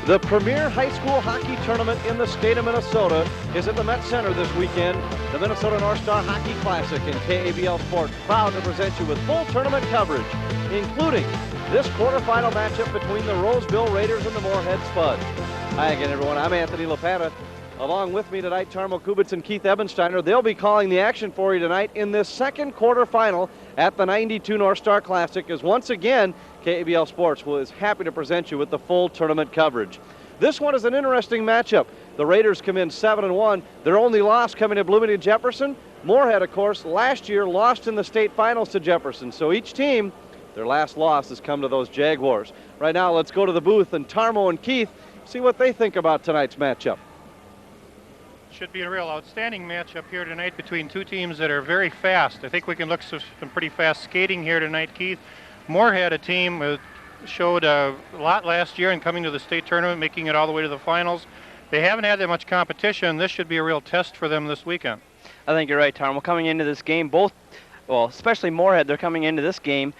The premier high school hockey tournament in the state of Minnesota is at the Met Center this weekend. The Minnesota North Star Hockey Classic and KABL Sports proud to present you with full tournament coverage, including this quarterfinal matchup between the Roseville Raiders and the Moorhead Spuds. Hi again, everyone. I'm Anthony LaPanta. Along with me tonight, Tarmo Kubitz and Keith Ebensteiner. They'll be calling the action for you tonight in this second quarterfinal at the 92 North Star Classic, as once again, KABL Sports is happy to present you with the full tournament coverage. This one is an interesting matchup. The Raiders come in 7-1. Their only loss coming to Bloomington Jefferson. Moorhead, of course, last year lost in the state finals to Jefferson. So each team, their last loss has come to those Jaguars. Right now, let's go to the booth and Tarmo and Keith see what they think about tonight's matchup. Should be a real outstanding matchup here tonight between two teams that are very fast. I think we can look at some pretty fast skating here tonight, Keith. Moorhead, a team showed a lot last year and coming to the state tournament, making it all the way to the finals. They haven't had that much competition. This should be a real test for them this weekend. I think you're right, Tom. We're coming into this game, especially Moorhead, they're coming into this game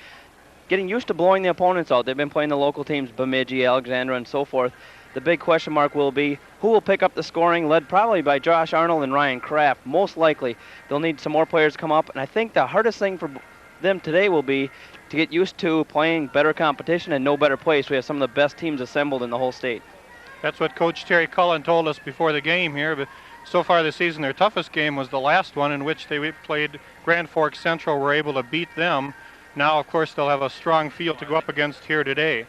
getting used to blowing the opponents out. They've been playing the local teams, Bemidji, Alexandra, and so forth. The big question mark will be who will pick up the scoring, led probably by Josh Arnold and Ryan Kraft. Most likely, they'll need some more players to come up, and I think the hardest thing for them today will be to get used to playing better competition and no better place. We have some of the best teams assembled in the whole state. That's what Coach Terry Cullen told us before the game here, but so far this season, their toughest game was the last one in which they played Grand Forks Central, were able to beat them. Now, of course, they'll have a strong field to go up against here today.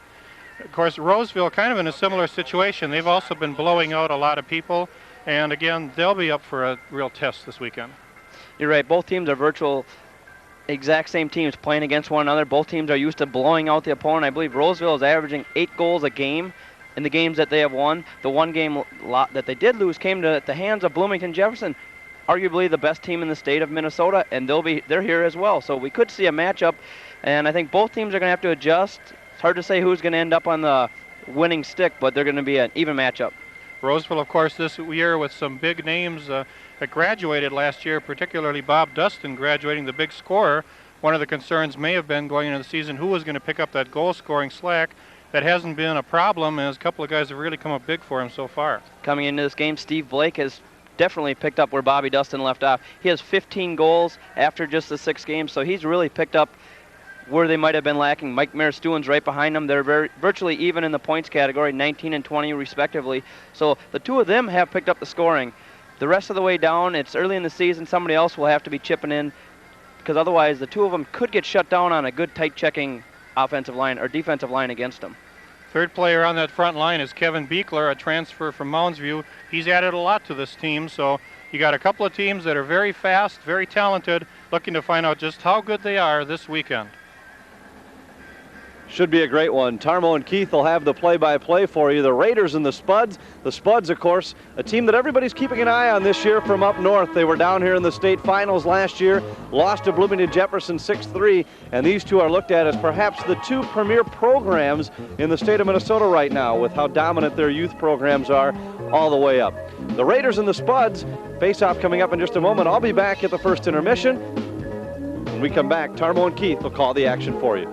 Of course, Roseville kind of in a similar situation. They've also been blowing out a lot of people, and again, they'll be up for a real test this weekend. You're right. Both teams are exact same teams playing against one another. Both teams are used to blowing out the opponent. I believe Roseville is averaging 8 goals a game in the games that they have won. The one game that they did lose came to the hands of Bloomington Jefferson, arguably the best team in the state of Minnesota, and they're here as well. So we could see a matchup, and I think both teams are going to have to adjust. It's hard to say who's going to end up on the winning stick, but they're going to be an even matchup. Roseville, of course, this year with some big names that graduated last year, particularly Bob Dustin graduating, the big scorer. One of the concerns may have been going into the season who was going to pick up that goal-scoring slack. That hasn't been a problem, as a couple of guys have really come up big for him so far. Coming into this game, Steve Blake has definitely picked up where Bobby Dustin left off. He has 15 goals after just the 6 games, so he's really picked up where they might have been lacking. Mike Mayer-Stuen's right behind them. They're virtually even in the points category, 19 and 20 respectively. So the two of them have picked up the scoring. The rest of the way down, it's early in the season. Somebody else will have to be chipping in, because otherwise the two of them could get shut down on a good tight checking offensive line or defensive line against them. Third player on that front line is Kevin Beekler, a transfer from Mounds View. He's added a lot to this team, so you got a couple of teams that are very fast, very talented, looking to find out just how good they are this weekend. Should be a great one. Tarmo and Keith will have the play-by-play for you. The Raiders and the Spuds. The Spuds, of course, a team that everybody's keeping an eye on this year from up north. They were down here in the state finals last year, lost to Bloomington Jefferson 6-3, and these two are looked at as perhaps the two premier programs in the state of Minnesota right now, with how dominant their youth programs are all the way up. The Raiders and the Spuds face-off coming up in just a moment. I'll be back at the first intermission. When we come back, Tarmo and Keith will call the action for you.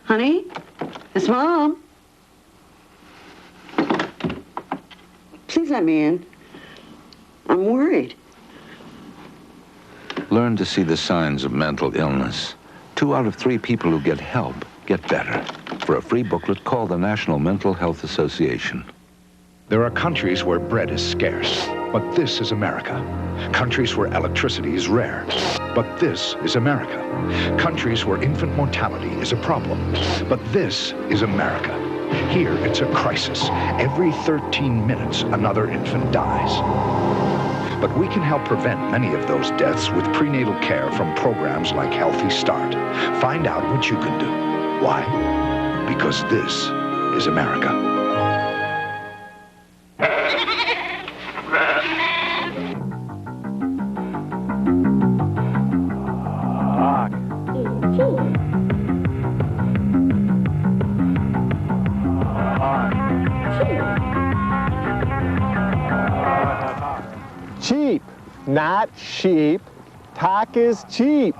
Honey, it's Mom. Please let me in. I'm worried. Learn to see the signs of mental illness. 2 out of 3 people who get help get better. For a free booklet, call the National Mental Health Association. There are countries where bread is scarce, but this is America. Countries where electricity is rare, but this is America. Countries where infant mortality is a problem, but this is America. Here, it's a crisis. Every 13 minutes, another infant dies. But we can help prevent many of those deaths with prenatal care from programs like Healthy Start. Find out what you can do. Why? Because this is America. not sheep. Talk is cheap.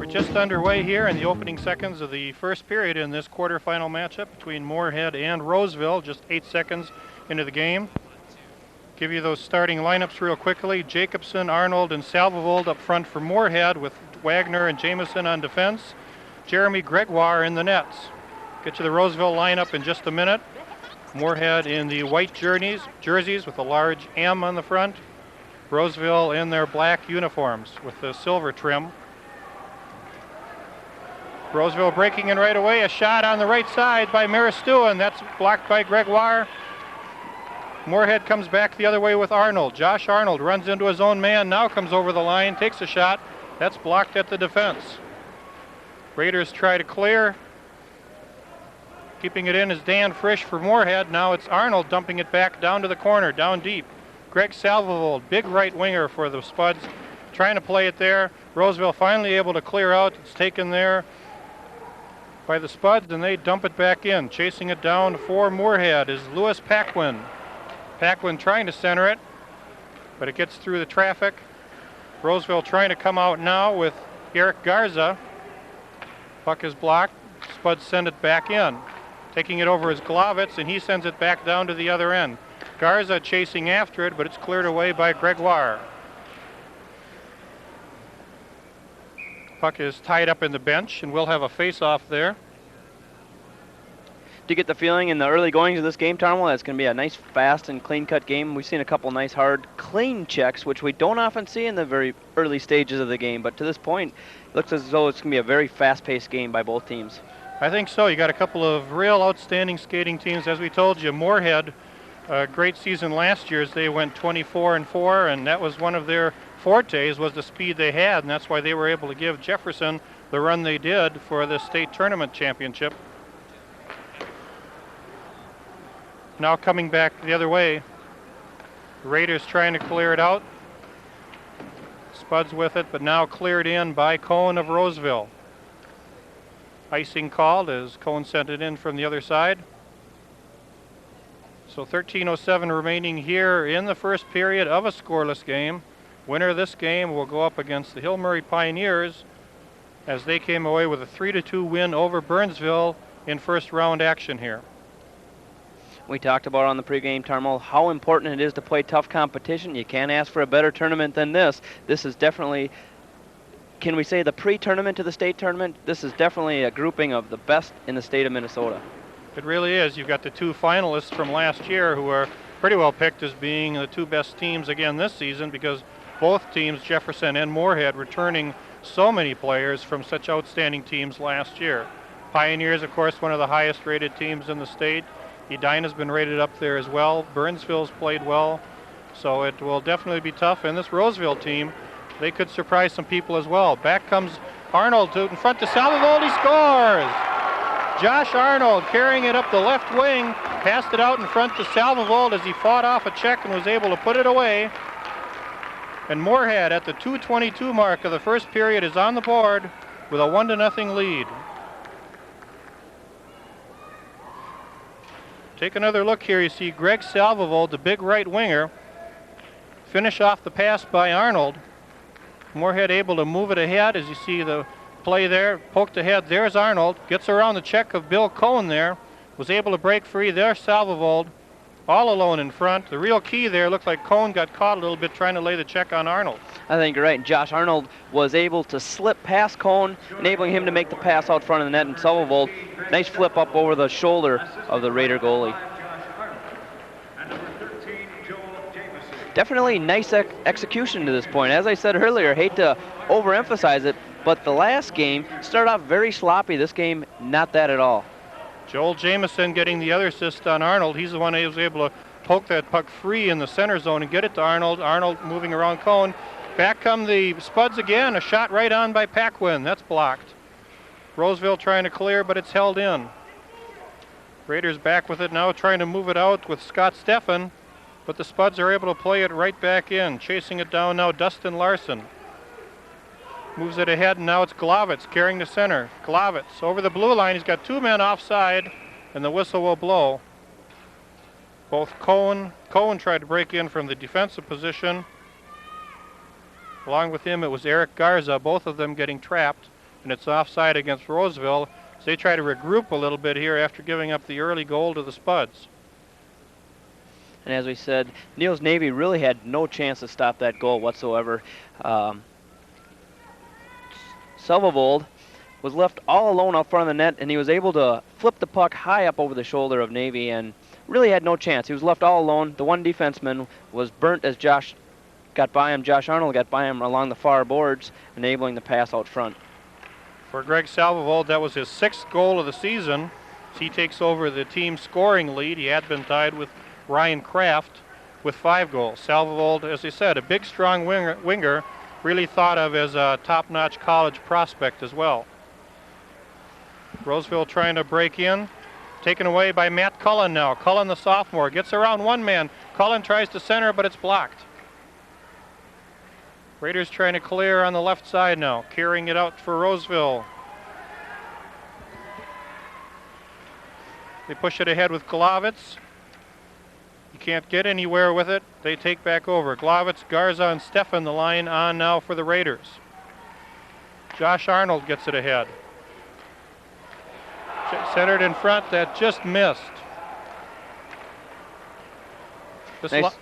Just underway here in the opening seconds of the first period in this quarterfinal matchup between Moorhead and Roseville, just 8 seconds into the game. Give you those starting lineups real quickly. Jacobson, Arnold, and Salvovold up front for Moorhead, with Wagner and Jameson on defense. Jeremy Gregoire in the nets. Get to the Roseville lineup in just a minute. Moorhead in the white jerseys with a large M on the front. Roseville in their black uniforms with the silver trim. Roseville breaking in right away. A shot on the right side by Maristuin. That's blocked by Gregoire. Moorhead comes back the other way with Arnold. Josh Arnold runs into his own man, now comes over the line, takes a shot. That's blocked at the defense. Raiders try to clear. Keeping it in is Dan Frisch for Moorhead. Now it's Arnold dumping it back down to the corner, down deep. Greg Salvovold, big right winger for the Spuds, trying to play it there. Roseville finally able to clear out. It's taken there by the Spuds, and they dump it back in. Chasing it down for Moorhead is Lewis Paquin. Paquin trying to center it, but it gets through the traffic. Roseville trying to come out now with Eric Garza. Puck is blocked. Spuds send it back in. Taking it over is Glavitz, and he sends it back down to the other end. Garza chasing after it, but it's cleared away by Gregoire. Puck is tied up in the bench, and we'll have a face-off there. Do you get the feeling in the early goings of this game, Tarnwell, that it's going to be a nice, fast, and clean-cut game? We've seen a couple nice, hard, clean checks, which we don't often see in the very early stages of the game. But to this point, it looks as though it's going to be a very fast-paced game by both teams. I think so. You got a couple of real outstanding skating teams. As we told you, Moorhead, a great season last year as they went 24-4, and that was one of their fortes, was the speed they had, and that's why they were able to give Jefferson the run they did for the state tournament championship. Now coming back the other way, Raiders trying to clear it out. Spuds with it, but now cleared in by Cohn of Roseville. Icing called as Cohn sent it in from the other side. So 13:07 remaining here in the first period of a scoreless game. Winner of this game will go up against the Hill Murray Pioneers as they came away with a 3-2 win over Burnsville in first round action here. We talked about on the pregame, Tarnwell, how important it is to play tough competition. You can't ask for a better tournament than this. This is definitely, can we say, the pre-tournament to the state tournament? This is definitely a grouping of the best in the state of Minnesota. It really is. You've got the two finalists from last year who are pretty well picked as being the two best teams again this season, because both teams, Jefferson and Moorhead, returning so many players from such outstanding teams last year. Pioneers, of course, one of the highest rated teams in the state. Edina's been rated up there as well. Burnsville's played well, so it will definitely be tough. And this Roseville team, they could surprise some people as well. Back comes Arnold in front to Salvovold. He scores! Josh Arnold carrying it up the left wing, passed it out in front to Salvovold as he fought off a check and was able to put it away. And Moorhead at the 2:22 mark of the first period is on the board with a 1-0 lead. Take another look here. You see Greg Salvovold, the big right winger, finish off the pass by Arnold. Moorhead able to move it ahead as you see the play there, poked ahead. There's Arnold, gets around the check of Bill Cohn there, was able to break free. There's Salvovold, all alone in front. The real key there, looked like Cohn got caught a little bit trying to lay the check on Arnold. I think you're right. Josh Arnold was able to slip past Cohn, enabling him to make the pass out front of the net, and Salvovold, nice flip up over the shoulder of the Raider goalie. definitely nice execution to this point. As I said earlier, hate to overemphasize it, but the last game started off very sloppy. This game, not that at all. Joel Jamieson getting the other assist on Arnold. He's the one who was able to poke that puck free in the center zone and get it to Arnold. Arnold moving around Cohen. Back come the Spuds again. A shot right on by Paquin. That's blocked. Roseville trying to clear, but it's held in. Raiders back with it now, trying to move it out with Scott Steffen, but the Spuds are able to play it right back in. Chasing it down now, Dustin Larson. Moves it ahead, and now it's Glavitz carrying the center. Glavitz over the blue line. He's got 2 men offside, and the whistle will blow. Both Cohen tried to break in from the defensive position. Along with him, it was Eric Garza, both of them getting trapped, and it's offside against Roseville. So they try to regroup a little bit here after giving up the early goal to the Spuds. And as we said, Niels Navy really had no chance to stop that goal whatsoever. Selvavold was left all alone out front of the net, and he was able to flip the puck high up over the shoulder of Navy and really had no chance. He was left all alone. The one defenseman was burnt as Josh got by him. Josh Arnold got by him along the far boards, enabling the pass out front. For Greg Selvavold, that was his 6th goal of the season. He takes over the team scoring lead. He had been tied with Ryan Kraft with 5 goals. Selvavold, as I said, a big, strong winger, really thought of as a top-notch college prospect as well. Roseville trying to break in. Taken away by Matt Cullen now. Cullen, the sophomore, gets around one man. Cullen tries to center, but it's blocked. Raiders trying to clear on the left side now, carrying it out for Roseville. They push it ahead with Glavitz. You can't get anywhere with it. They take back over. Glavitz, Garza, and Steffen the line on now for the Raiders. Josh Arnold gets it ahead. Centered in front, that just missed.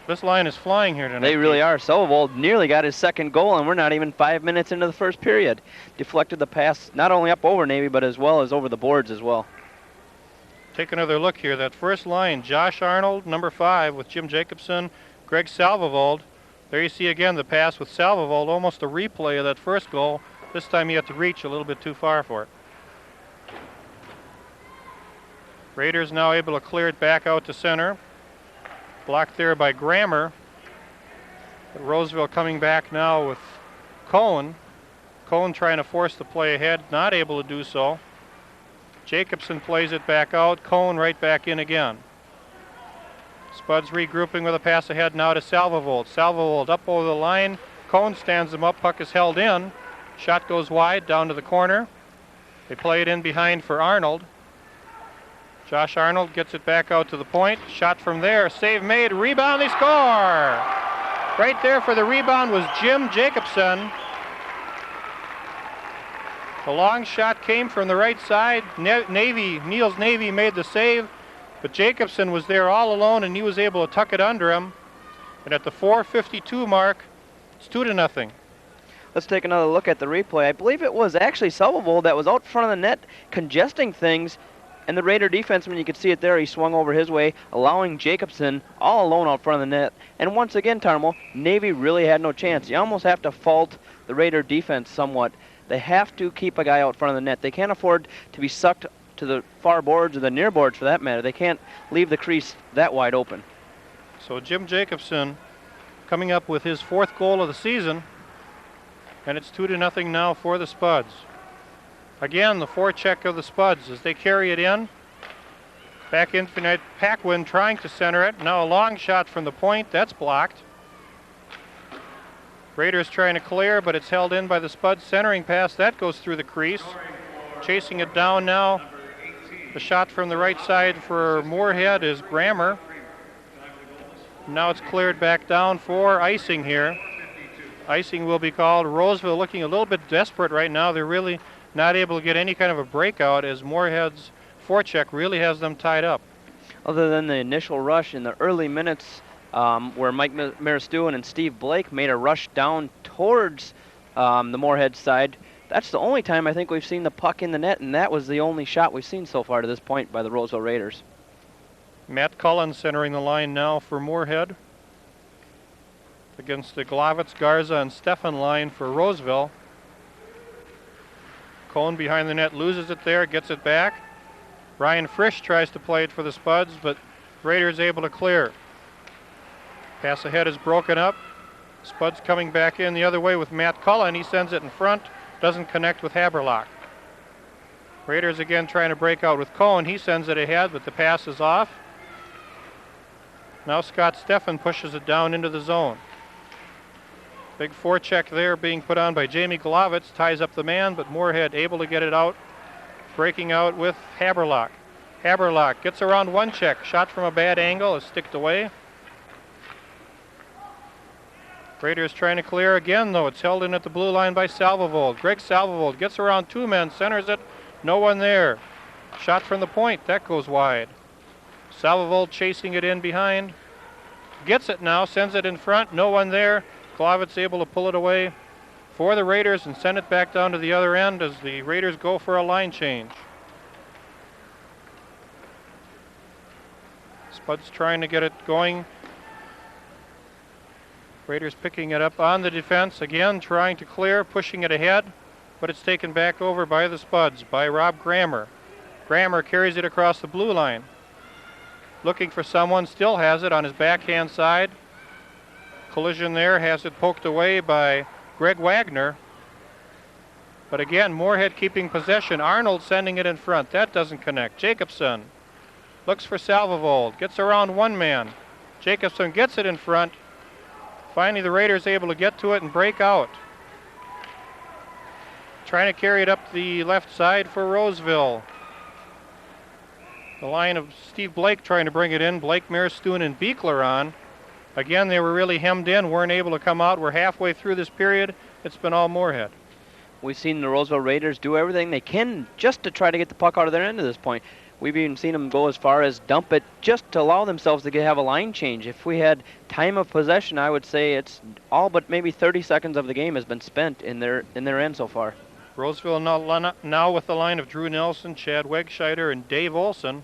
This line is flying here tonight. They really are. Selvavold nearly got his 2nd goal, and we're not even 5 minutes into the first period. Deflected the pass not only up over Navy, but as well as over the boards as well. Take another look here. That first line, Josh Arnold, number 5, with Jim Jacobson, Greg Selvavold. There you see again the pass with Selvavold, almost a replay of that first goal. This time he had to reach a little bit too far for it. Raiders now able to clear it back out to center. Blocked there by Grammer. But Roseville coming back now with Cohen. Cohen trying to force the play ahead, not able to do so. Jacobson plays it back out. Cohen right back in again. Spuds regrouping with a pass ahead now to Selvavold. Selvavold up over the line. Cohen stands him up. Puck is held in. Shot goes wide down to the corner. They play it in behind for Arnold. Josh Arnold gets it back out to the point. Shot from there. Save made. Rebound. They score. Right there for the rebound was Jim Jacobson. The long shot came from the right side. Niels Navy made the save, but Jacobson was there all alone, and he was able to tuck it under him. And at the 4:52 mark, it's 2-0. Let's take another look at the replay. I believe it was actually Selvavold that was out front of the net, congesting things. And the Raider defenseman, you could see it there, he swung over his way, allowing Jacobson all alone out front of the net. And once again, Tarmo, Navy really had no chance. You almost have to fault the Raider defense somewhat. They have to keep a guy out front of the net. They can't afford to be sucked to the far boards or the near boards for that matter. They can't leave the crease that wide open. So Jim Jacobson coming up with his 4th goal of the season, and it's 2-0 now for the Spuds. Again, the forecheck of the Spuds as they carry it in. Back in tonight, Paquin trying to center it. Now a long shot from the point. That's blocked. Raiders trying to clear, but it's held in by the Spuds. Centering pass, that goes through the crease. Chasing it down now. The shot from the right side for Moorhead is Grammer. Now it's cleared back down for icing here. Icing will be called. Roseville looking a little bit desperate right now. They're really not able to get any kind of a breakout as Moorhead's forecheck really has them tied up. Other than the initial rush in the early minutes where Mike Maristuin and Steve Blake made a rush down towards the Moorhead side, that's the only time I think we've seen the puck in the net, and that was the only shot we've seen so far to this point by the Roseville Raiders. Matt Cullen centering the line now for Moorhead. against the Glavitz, Garza, and Stefan line for Roseville. Cohn behind the net loses it there, gets it back. Ryan Frisch tries to play it for the Spuds, but Raiders able to clear. Pass ahead is broken up. Spuds coming back in the other way with Matt Cullen. He sends it in front, doesn't connect with Haberlock. Raiders again trying to break out with Cohn. He sends it ahead, but the pass is off. Now Scott Steffen pushes it down into the zone. Big forecheck there being put on by Jamie Glavitz, ties up the man, but Moorhead able to get it out, breaking out with Haberlock. Haberlock gets around one check, shot from a bad angle, is sticked away. Raiders trying to clear again, though. It's held in at the blue line by Salvovold. Greg Salvovold gets around two men, centers it, no one there. Shot from the point, that goes wide. Salvovold chasing it in behind. Gets it now, sends it in front, no one there. Glavitz able to pull it away for the Raiders and send it back down to the other end as the Raiders go for a line change. Spuds trying to get it going. Raiders picking it up on the defense, again trying to clear, pushing it ahead, but it's taken back over by the Spuds, by Rob Grammer. Grammer carries it across the blue line. Looking for someone, still has it on his backhand side. Collision there, has it poked away by Greg Wagner. But again, Moorhead keeping possession. Arnold sending it in front. That doesn't connect. Jacobson looks for Salvovold. Gets around one man. Jacobson gets it in front. Finally, the Raiders able to get to it and break out. Trying to carry it up the left side for Roseville. The line of Steve Blake trying to bring it in. Blake, Merstuen, and Beekler on. Again, they were really hemmed in, weren't able to come out. We're halfway through this period. It's been all Moorhead. We've seen the Roseville Raiders do everything they can just to try to get the puck out of their end at this point. We've even seen them go as far as dump it just to allow themselves to have a line change. If we had time of possession, I would say it's all but maybe 30 seconds of the game has been spent in their end so far. Roseville now with the line of Drew Nelson, Chad Wegscheider, and Dave Olson.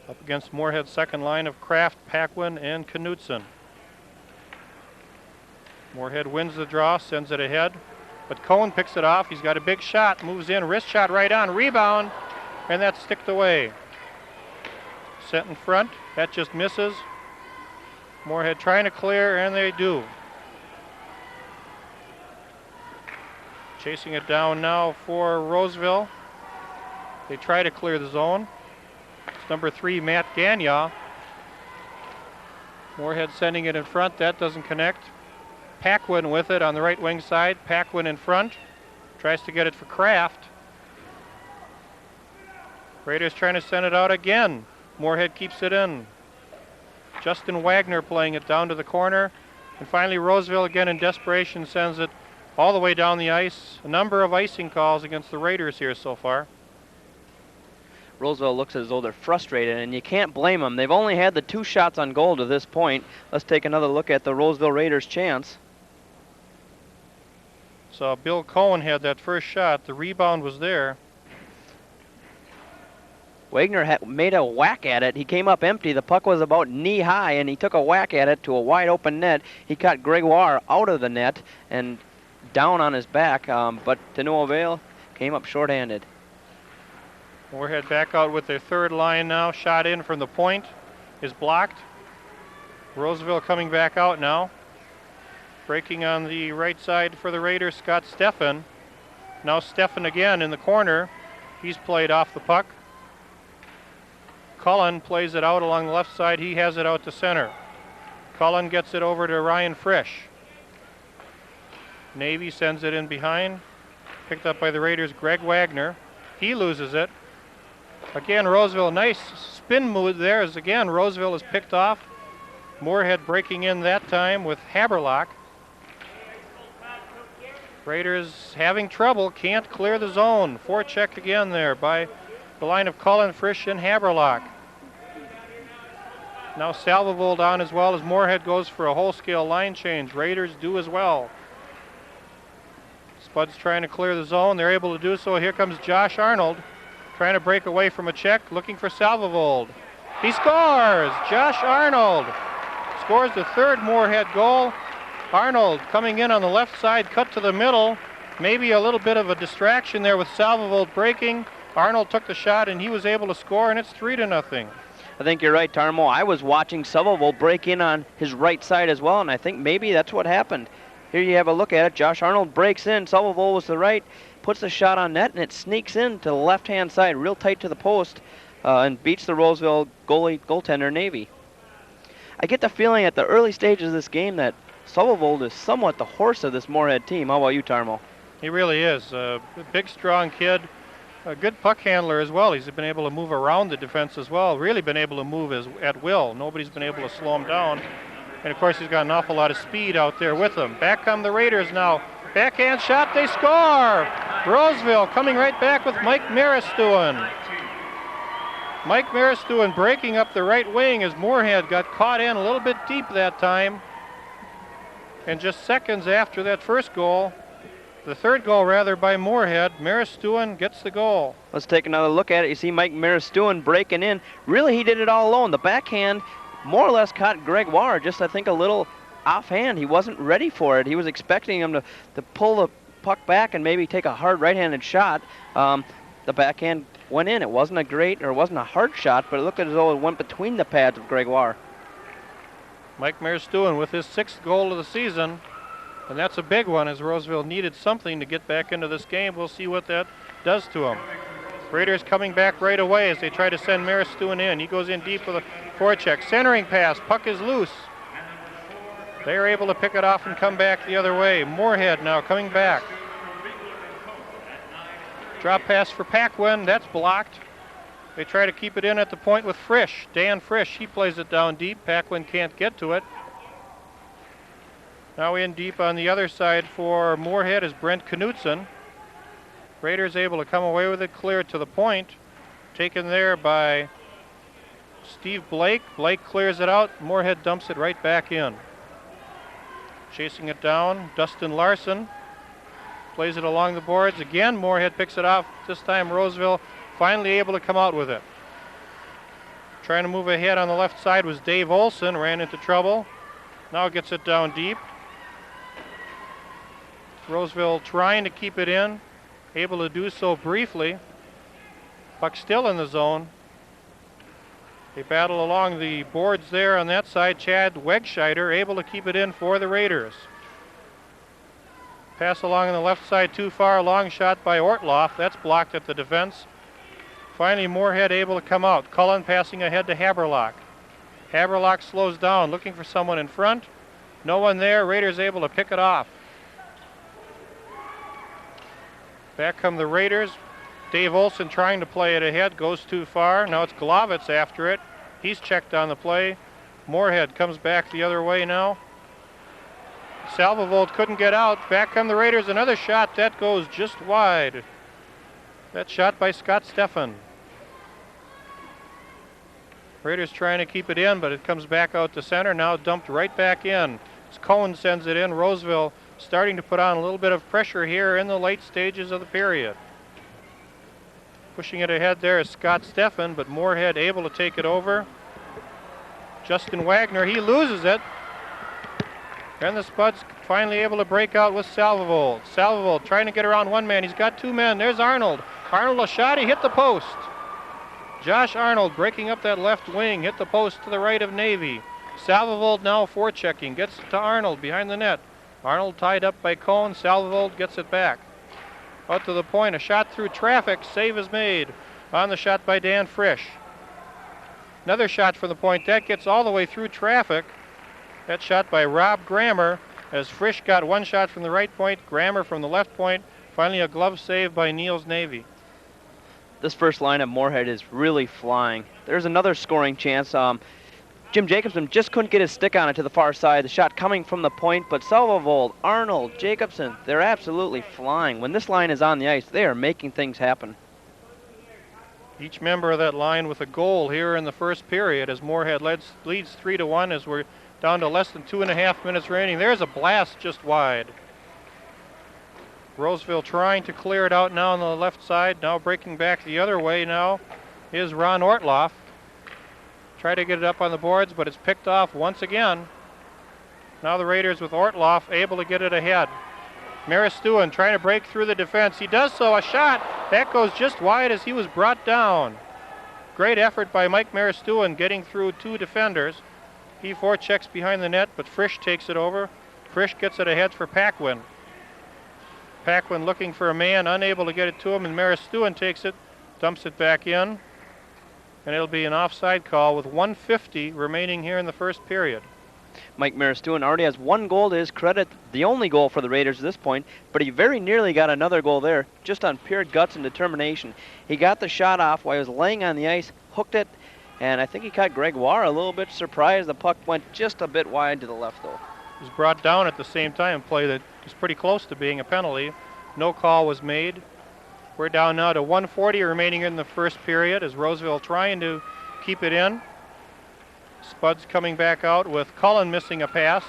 Up against Moorhead's second line of Kraft, Paquin, and Knutson. Moorhead wins the draw, sends it ahead. But Cohn picks it off. He's got a big shot, moves in, wrist shot right on, rebound, and that's sticked away. Set in front, that just misses. Moorhead trying to clear, and they do. Chasing it down now for Roseville. They try to clear the zone. It's number 3, Matt Gagnon. Moorhead sending it in front. That doesn't connect. Paquin with it on the right wing side. Paquin in front. Tries to get it for Kraft. Raiders trying to send it out again. Moorhead keeps it in. Justin Wagner playing it down to the corner. And finally Roseville again in desperation sends it all the way down the ice. A number of icing calls against the Raiders here so far. Roseville looks as though they're frustrated, and you can't blame them. They've only had the 2 shots on goal to this point. Let's take another look at the Roseville Raiders' chance. So Bill Cohen had that first shot. The rebound was there. Wagner made a whack at it. He came up empty. The puck was about knee high, and he took a whack at it to a wide open net. He caught Gregoire out of the net and down on his back, but to no avail, came up shorthanded. Moorhead back out with their third line now. Shot in from the point is blocked. Roseville coming back out now. Breaking on the right side for the Raiders, Scott Steffen. Now Steffen again in the corner. He's played off the puck. Cullen plays it out along the left side. He has it out to center. Cullen gets it over to Ryan Frisch. Navy sends it in behind. Picked up by the Raiders, Greg Wagner. He loses it. Again, Roseville, nice spin move there as again Roseville is picked off. Moorhead breaking in that time with Haberlock. Raiders having trouble, can't clear the zone. Forecheck again there by the line of Cullen, Frisch, and Haberlock. Now Salvovold on as well as Moorhead goes for a whole-scale line change. Raiders do as well. Spuds trying to clear the zone. They're able to do so. Here comes Josh Arnold trying to break away from a check, looking for Salvovold. He scores! Josh Arnold scores the third Moorhead goal. Arnold coming in on the left side, cut to the middle. Maybe a little bit of a distraction there with Salvovold breaking. Arnold took the shot and he was able to score, and it's 3-0. I think you're right, Tarmo. I was watching Salvovold break in on his right side as well, and I think maybe that's what happened. Here you have a look at it. Josh Arnold breaks in. Salvovold was to the right, puts the shot on net, and it sneaks in to the left-hand side, real tight to the post, and beats the Roseville goaltender, Navy. I get the feeling at the early stages of this game that Salvovold is somewhat the horse of this Moorhead team. How about you, Tarmo? He really is. A big, strong kid. A good puck handler as well. He's been able to move around the defense as well. Really been able to move at will. Nobody's been able to slow him down. And of course, he's got an awful lot of speed out there with him. Back come the Raiders now. Backhand shot, they score! Roseville coming right back with Mike Maristuin. Mike Maristuin breaking up the right wing as Moorhead got caught in a little bit deep that time. And just seconds after that first goal, the third goal rather by Moorhead, Maristuin gets the goal. Let's take another look at it. You see Mike Maristuin breaking in. Really, he did it all alone. The backhand more or less caught Gregoire, just I think a little offhand. He wasn't ready for it. He was expecting him to pull the puck back and maybe take a hard right-handed shot. The backhand went in. It wasn't a hard shot, but it looked as though it went between the pads of Gregoire. Mike Maristuin with his 6th goal of the season, and that's a big one as Roseville needed something to get back into this game. We'll see what that does to him. Raiders coming back right away as they try to send Maristuin in. He goes in deep with a forecheck. Centering pass, puck is loose. They are able to pick it off and come back the other way. Moorhead now coming back. Drop pass for Paquin, that's blocked. They try to keep it in at the point with Frisch. Dan Frisch, he plays it down deep. Paquin can't get to it. Now in deep on the other side for Moorhead is Brent Knutson. Raiders able to come away with it, clear to the point. Taken there by Steve Blake. Blake clears it out. Moorhead dumps it right back in. Chasing it down, Dustin Larson plays it along the boards. Again, Moorhead picks it off. This time Roseville finally able to come out with it. Trying to move ahead on the left side was Dave Olson, ran into trouble. Now gets it down deep. Roseville trying to keep it in, able to do so briefly. Puck still in the zone. They battle along the boards there on that side. Chad Wegscheider able to keep it in for the Raiders. Pass along on the left side too far. Long shot by Ortloff. That's blocked at the defense. Finally, Moorhead able to come out. Cullen passing ahead to Haberlock. Haberlock slows down, looking for someone in front. No one there. Raiders able to pick it off. Back come the Raiders. Dave Olson trying to play it ahead, goes too far. Now it's Glavitz after it. He's checked on the play. Moorhead comes back the other way now. Salvovold couldn't get out. Back come the Raiders. Another shot that goes just wide. That shot by Scott Steffen. Raiders trying to keep it in, but it comes back out to center. Now dumped right back in. As Cohen sends it in. Roseville starting to put on a little bit of pressure here in the late stages of the period. Pushing it ahead there is Scott Steffen, but Moorhead able to take it over. Justin Wagner, he loses it. And the Spuds finally able to break out with Salvovold. Salvovold trying to get around one man. He's got two men. There's Arnold. Arnold a shot, he hit the post. Josh Arnold breaking up that left wing, hit the post to the right of Navy. Salvovold now forechecking, gets it to Arnold behind the net. Arnold tied up by Cohn. Salvovold gets it back. Out to the point, a shot through traffic, save is made on the shot by Dan Frisch. Another shot from the point, that gets all the way through traffic. That shot by Rob Grammer as Frisch got one shot from the right point, Grammer from the left point. Finally a glove save by Niels Navy. This first line of Moorhead is really flying. There's another scoring chance. Jim Jacobson just couldn't get his stick on it to the far side. The shot coming from the point, but Salvovold, Arnold, Jacobson, they're absolutely flying. When this line is on the ice, they are making things happen. Each member of that line with a goal here in the first period as Moorhead leads 3-1 as we're down to less than 2.5 minutes remaining. There's a blast just wide. Roseville trying to clear it out now on the left side. Now breaking back the other way now is Ron Ortloff. Try to get it up on the boards, but it's picked off once again. Now the Raiders with Ortloff able to get it ahead. Maristuin trying to break through the defense. He does so. A shot. That goes just wide as he was brought down. Great effort by Mike Maristuin getting through 2 defenders. He forechecks behind the net, but Frisch takes it over. Frisch gets it ahead for Paquin. Paquin looking for a man, unable to get it to him, and Maristuin takes it, dumps it back in, and it'll be an offside call with 1:50 remaining here in the first period. Mike Maristuin already has 1 goal to his credit, the only goal for the Raiders at this point, but he very nearly got another goal there, just on pure guts and determination. He got the shot off while he was laying on the ice, hooked it, and I think he caught Gregoire a little bit surprised. The puck went just a bit wide to the left, though. He was brought down at the same time, play that was pretty close to being a penalty. No call was made. We're down now to 1:40 remaining in the first period as Roseville trying to keep it in. Spuds coming back out with Cullen missing a pass.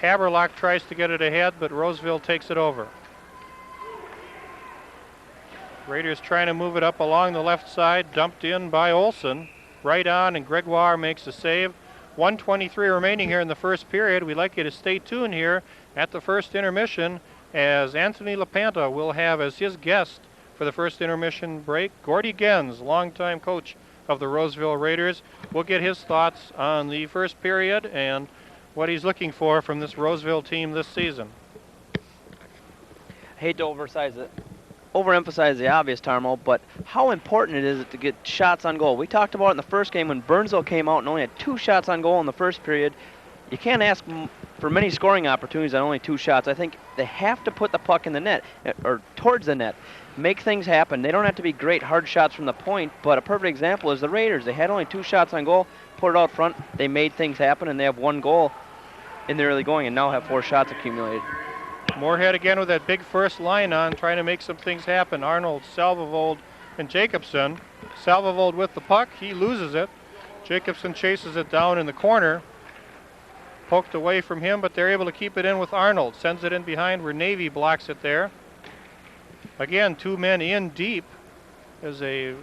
Haberlock tries to get it ahead, but Roseville takes it over. Raiders trying to move it up along the left side, dumped in by Olsen. Right on, and Gregoire makes a save. 1:23 remaining here in the first period. We'd like you to stay tuned here at the first intermission, as Anthony LaPanta will have as his guest for the first intermission break Gordy Gens, longtime coach of the Roseville Raiders. We'll get his thoughts on the first period and what he's looking for from this Roseville team this season. I hate to overemphasize the obvious, Tarmo, but how important it is to get shots on goal. We talked about it in the first game when Burnsville came out and only had 2 shots on goal in the first period. You can't ask for many scoring opportunities on only 2 shots. I think they have to put the puck in the net, or towards the net, make things happen. They don't have to be great hard shots from the point, but a perfect example is the Raiders. They had only 2 shots on goal, put it out front, they made things happen, and they have 1 goal in the early going and now have 4 shots accumulated. Moorhead again with that big first line on, trying to make some things happen. Arnold, Salvavold, and Jacobson. Salvavold with the puck, he loses it. Jacobson chases it down in the corner. Poked away from him, but they're able to keep it in with Arnold. Sends it in behind where Navy blocks it there. Again, 2 men in deep. There's a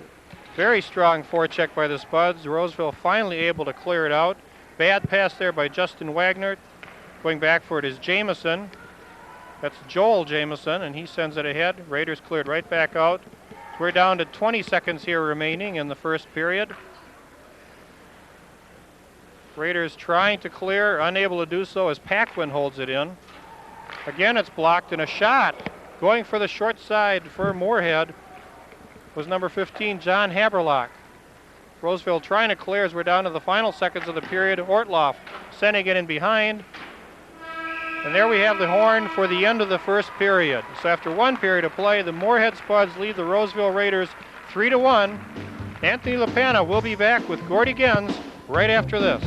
very strong forecheck by the Spuds. Roseville finally able to clear it out. Bad pass there by Justin Wagner. Going back for it is Jameson. That's Joel Jameson, and he sends it ahead. Raiders cleared right back out. We're down to 20 seconds here remaining in the first period. Raiders trying to clear, unable to do so as Paquin holds it in. Again, it's blocked, and a shot going for the short side for Moorhead was number 15, John Haberlock. Roseville trying to clear as we're down to the final seconds of the period. Ortloff sending it in behind. And there we have the horn for the end of the first period. So after 1 period of play, the Moorhead Spuds lead the Roseville Raiders 3-1. Anthony LaPanta will be back with Gordy Gens right after this.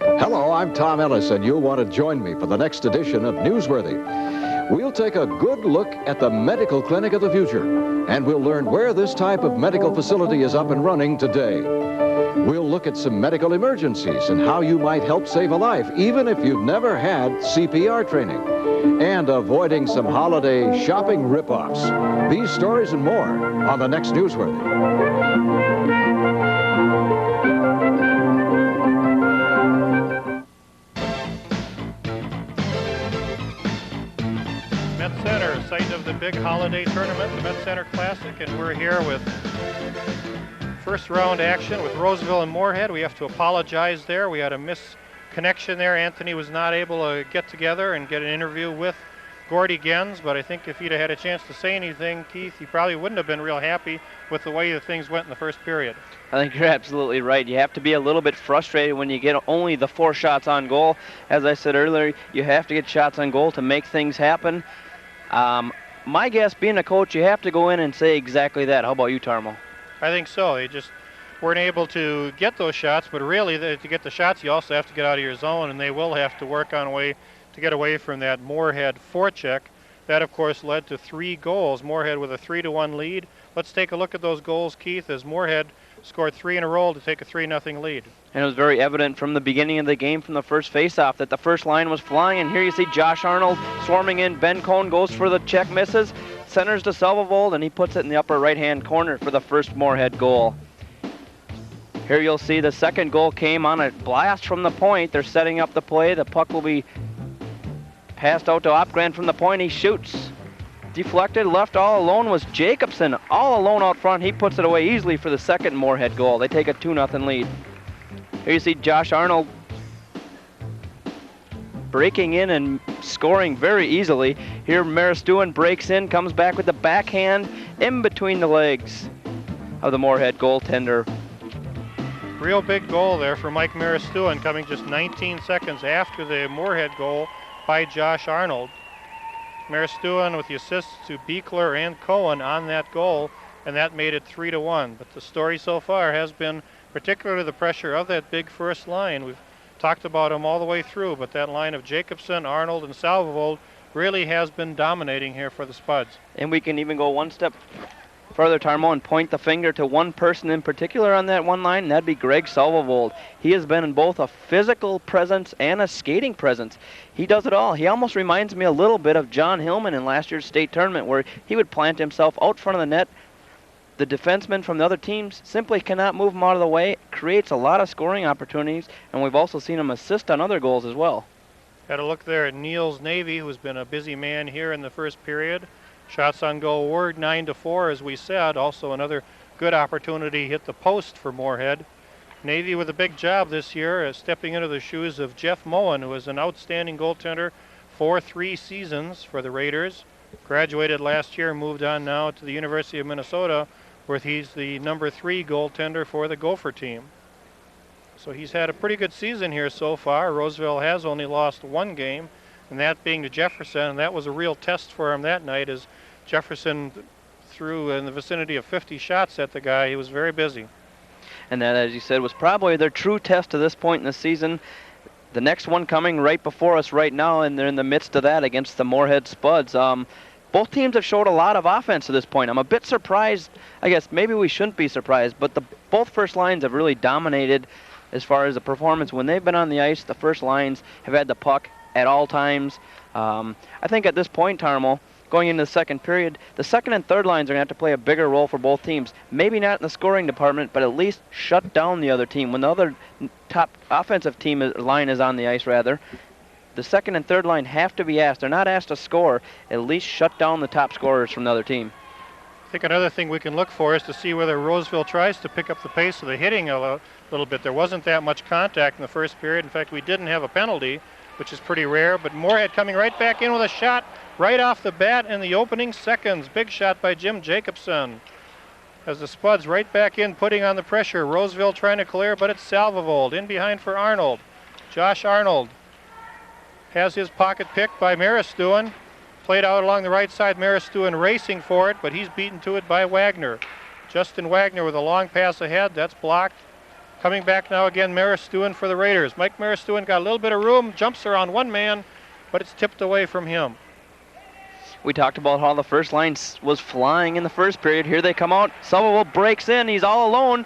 Hello, I'm Tom Ellis, and you'll want to join me for the next edition of Newsworthy. We'll take a good look at the medical clinic of the future, and we'll learn where this type of medical facility is up and running today. We'll look at some medical emergencies and how you might help save a life, even if you've never had CPR training, and avoiding some holiday shopping rip-offs. These stories and more on the next Newsworthy. Site of the big holiday tournament, the Met Center Classic, and we're here with first round action with Roseville and Moorhead. We have to apologize there. We had a misconnection there. Anthony was not able to get together and get an interview with Gordy Gens, but I think if he'd have had a chance to say anything, Keith, he probably wouldn't have been real happy with the way the things went in the first period. I think you're absolutely right. You have to be a little bit frustrated when you get only the 4 shots on goal. As I said earlier, you have to get shots on goal to make things happen. my guess, being a coach, you have to go in and say exactly that. How about you, Tarmo? I think so. They just weren't able to get those shots, but really to get the shots, you also have to get out of your zone, and they will have to work on a way to get away from that Moorhead forecheck. That, of course, led to 3 goals. Moorhead with a 3-1 lead. Let's take a look at those goals, Keith, as Moorhead scored 3 in a row to take a 3-0 lead. And it was very evident from the beginning of the game, from the first faceoff, that the first line was flying. And here you see Josh Arnold swarming in. Ben Cohn goes for the check, misses, centers to Selvovold, and he puts it in the upper right-hand corner for the first Moorhead goal. Here you'll see the second goal came on a blast from the point. They're setting up the play. The puck will be passed out to Opgren from the point. He shoots. Deflected, left all alone was Jacobson. All alone out front. He puts it away easily for the second Moorhead goal. They take a 2-0 lead. Here you see Josh Arnold breaking in and scoring very easily. Here Maristuin breaks in, comes back with the backhand in between the legs of the Moorhead goaltender. Real big goal there for Mike Maristuin, coming just 19 seconds after the Moorhead goal by Josh Arnold. Maristuin with the assists to Beekler and Cohen on that goal, and that made it 3-1. But the story so far has been particularly the pressure of that big first line. We've talked about them all the way through, but that line of Jacobson, Arnold, and Salvovold really has been dominating here for the Spuds. And we can even go one step further, Tarmo, and point the finger to one person in particular on that one line, and that'd be Greg Salvovold. He has been in both a physical presence and a skating presence. He does it all. He almost reminds me a little bit of John Hillman in last year's state tournament, where he would plant himself out front of the net. The defensemen from the other teams simply cannot move him out of the way. Creates a lot of scoring opportunities, and we've also seen him assist on other goals as well. Had a look there at Niels Navy, who's been a busy man here in the first period. Shots on goal were 9-4, as we said. Also another good opportunity hit the post for Moorhead. Navy with a big job this year, stepping into the shoes of Jeff Moen, who is an outstanding goaltender for 3 seasons for the Raiders. Graduated last year, moved on now to the University of Minnesota, where he's the number 3 goaltender for the Gopher team. So he's had a pretty good season here so far. Roseville has only lost 1 game, and that being to Jefferson, and that was a real test for him that night, as Jefferson threw in the vicinity of 50 shots at the guy. He was very busy. And that, as you said, was probably their true test to this point in the season. The next one coming right before us right now, and they're in the midst of that against the Moorhead Spuds. Both teams have showed a lot of offense to this point. I'm a bit surprised. I guess maybe we shouldn't be surprised, but both first lines have really dominated as far as the performance. When they've been on the ice, the first lines have had the puck at all times. I think at this point, Tarmo, going into the second period, the second and third lines are going to have to play a bigger role for both teams. Maybe not in the scoring department, but at least shut down the other team. When the other top offensive line is on the ice, rather, the second and third line have to be asked. They're not asked to score. At least shut down the top scorers from the other team. I think another thing we can look for is to see whether Roseville tries to pick up the pace of the hitting a little bit. There wasn't that much contact in the first period. In fact, we didn't have a penalty, which is pretty rare, but Moorhead coming right back in with a shot right off the bat in the opening seconds. Big shot by Jim Jacobson. As the Spuds right back in, putting on the pressure. Roseville trying to clear, but it's Salvovold. In behind for Arnold. Josh Arnold has his pocket picked by Maristuin. Played out along the right side, Maristuin racing for it, but he's beaten to it by Wagner. Justin Wagner with a long pass ahead, that's blocked. Coming back now again, Maristuin for the Raiders. Mike Maristuin got a little bit of room, jumps around one man, but it's tipped away from him. We talked about how the first line was flying in the first period. Here they come out. Salvovold breaks in. He's all alone.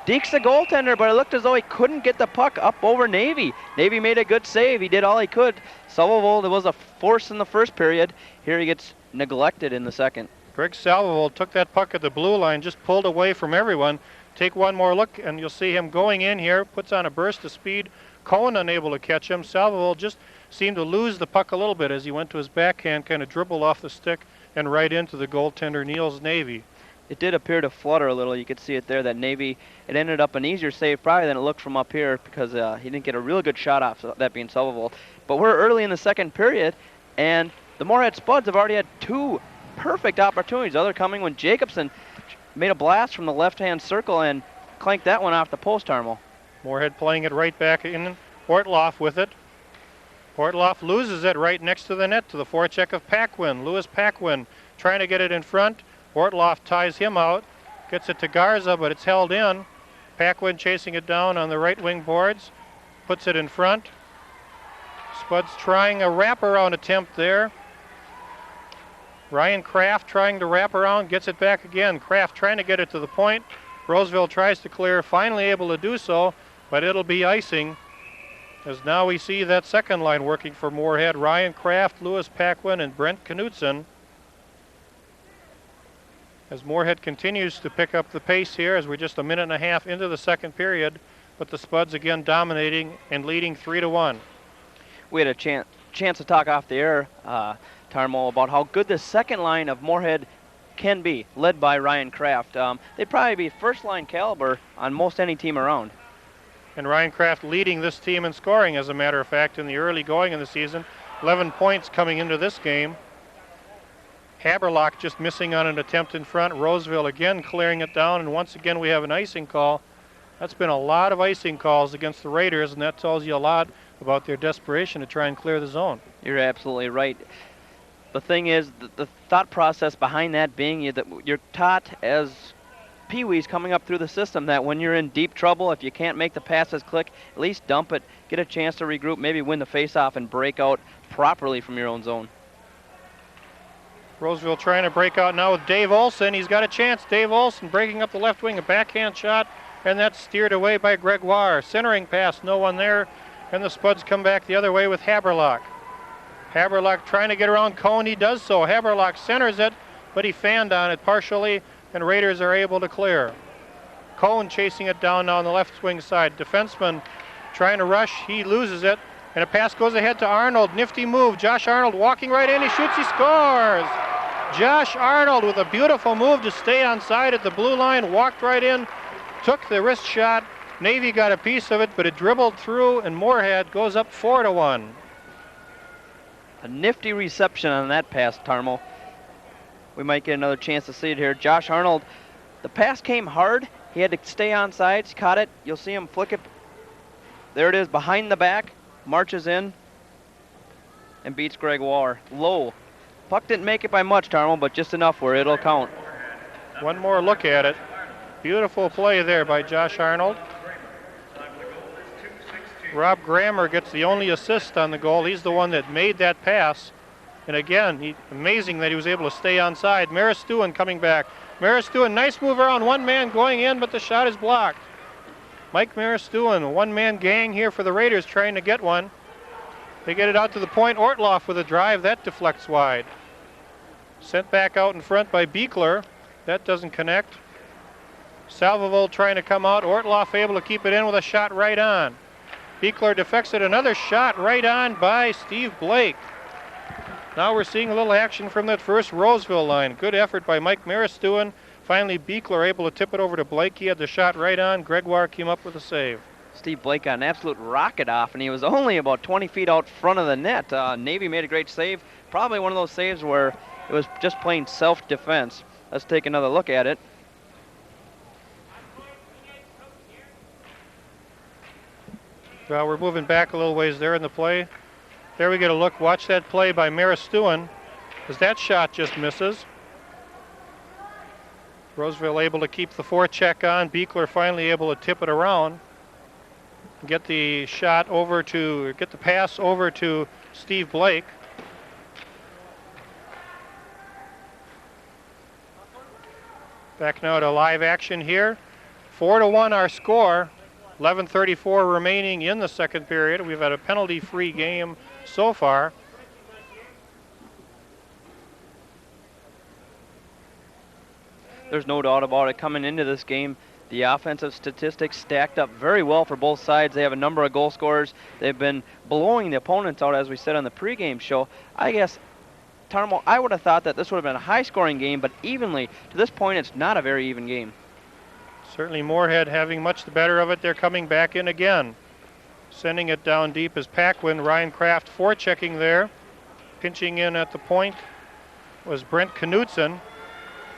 Deeks the goaltender, but it looked as though he couldn't get the puck up over Navy. Navy made a good save. He did all he could. Salvovold was a force in the first period. Here he gets neglected in the second. Greg Salvovold took that puck at the blue line, just pulled away from everyone. Take one more look, and you'll see him going in here, puts on a burst of speed. Cohen unable to catch him. Salvovold just seemed to lose the puck a little bit as he went to his backhand, kind of dribbled off the stick and right into the goaltender, Niels Navy. It did appear to flutter a little. You could see it there, that Navy, it ended up an easier save probably than it looked from up here, because he didn't get a real good shot off, that being Salvovold. But we're early in the second period, and the Moorhead Spuds have already had 2 perfect opportunities. The other coming when Jacobson made a blast from the left-hand circle and clanked that one off the post, Tarmo. Moorhead playing it right back in. Ortloff with it. Ortloff loses it right next to the net to the forecheck of Paquin. Louis Paquin trying to get it in front. Ortloff ties him out, gets it to Garza, but it's held in. Paquin chasing it down on the right wing boards, puts it in front. Spuds trying a wraparound attempt there. Ryan Kraft trying to wrap around, gets it back again. Kraft trying to get it to the point. Roseville tries to clear, finally able to do so, but it'll be icing. As now we see that second line working for Moorhead. Ryan Kraft, Louis Paquin, and Brent Knutson. As Moorhead continues to pick up the pace here, as we're just a minute and a half into the second period, but the Spuds again dominating and leading 3-1. We had a chance to talk off the air, Tarmo, about how good this second line of Moorhead can be, led by Ryan Kraft. They'd probably be first line caliber on most any team around. And Ryan Kraft leading this team in scoring, as a matter of fact, in the early going in the season. 11 points coming into this game. Haberlock just missing on an attempt in front. Roseville again clearing it down, and once again we have an icing call. That's been a lot of icing calls against the Raiders, and that tells you a lot about their desperation to try and clear the zone. You're absolutely right. The thing is, the thought process behind that being that you're taught as peewees coming up through the system that when you're in deep trouble, if you can't make the passes click, at least dump it, get a chance to regroup, maybe win the face-off and break out properly from your own zone. Roseville trying to break out now with Dave Olson. He's got a chance. Dave Olson breaking up the left wing, a backhand shot, and that's steered away by Gregoire. Centering pass, no one there, and the Spuds come back the other way with Haberlock. Haberlock trying to get around Cohn. He does so. Haberlock centers it, but he fanned on it partially, and Raiders are able to clear. Cohn chasing it down now on the left wing side. Defenseman trying to rush. He loses it, and a pass goes ahead to Arnold. Nifty move. Josh Arnold walking right in. He shoots. He scores. Josh Arnold with a beautiful move to stay on side at the blue line. Walked right in, took the wrist shot. Navy got a piece of it, but it dribbled through, and Moorhead goes up 4-1. A nifty reception on that pass, Tarmo. We might get another chance to see it here. Josh Arnold, the pass came hard. He had to stay on sides, caught it. You'll see him flick it. There it is, behind the back, marches in, and beats Gregoire. Low. Puck didn't make it by much, Tarmo, but just enough where it'll count. One more look at it. Beautiful play there by Josh Arnold. Rob Grammer gets the only assist on the goal. He's the one that made that pass. And again, amazing that he was able to stay on side. Maristuin coming back. Maristuin, nice move around, one man going in, but the shot is blocked. Mike Maristuin, a one-man gang here for the Raiders trying to get one. They get it out to the point. Ortloff with a drive, that deflects wide. Sent back out in front by Beekler. That doesn't connect. Salvovold trying to come out. Ortloff able to keep it in with a shot right on. Beekler defects it. Another shot right on by Steve Blake. Now we're seeing a little action from that first Roseville line. Good effort by Mike Maristuin. Finally, Beekler able to tip it over to Blake. He had the shot right on. Gregoire came up with a save. Steve Blake got an absolute rocket off, and he was only about 20 feet out front of the net. Navy made a great save. Probably one of those saves where it was just plain self-defense. Let's take another look at it. Well, we're moving back a little ways there in the play. There we get a look. Watch that play by Maristuin, as that shot just misses. Roseville able to keep the forecheck on. Beekler finally able to tip it around. Get the shot over to, get the pass over to Steve Blake. Back now to live action here. 4-1 our score. 11:34 remaining in the second period. We've had a penalty-free game so far. There's no doubt about it. Coming into this game, the offensive statistics stacked up very well for both sides. They have a number of goal scorers. They've been blowing the opponents out, as we said on the pregame show. I guess, Tarmo, I would have thought that this would have been a high-scoring game, but evenly, to this point, it's not a very even game. Certainly Moorhead having much the better of it. They're coming back in again. Sending it down deep is Paquin. Ryan Kraft forechecking there. Pinching in at the point was Brent Knutson.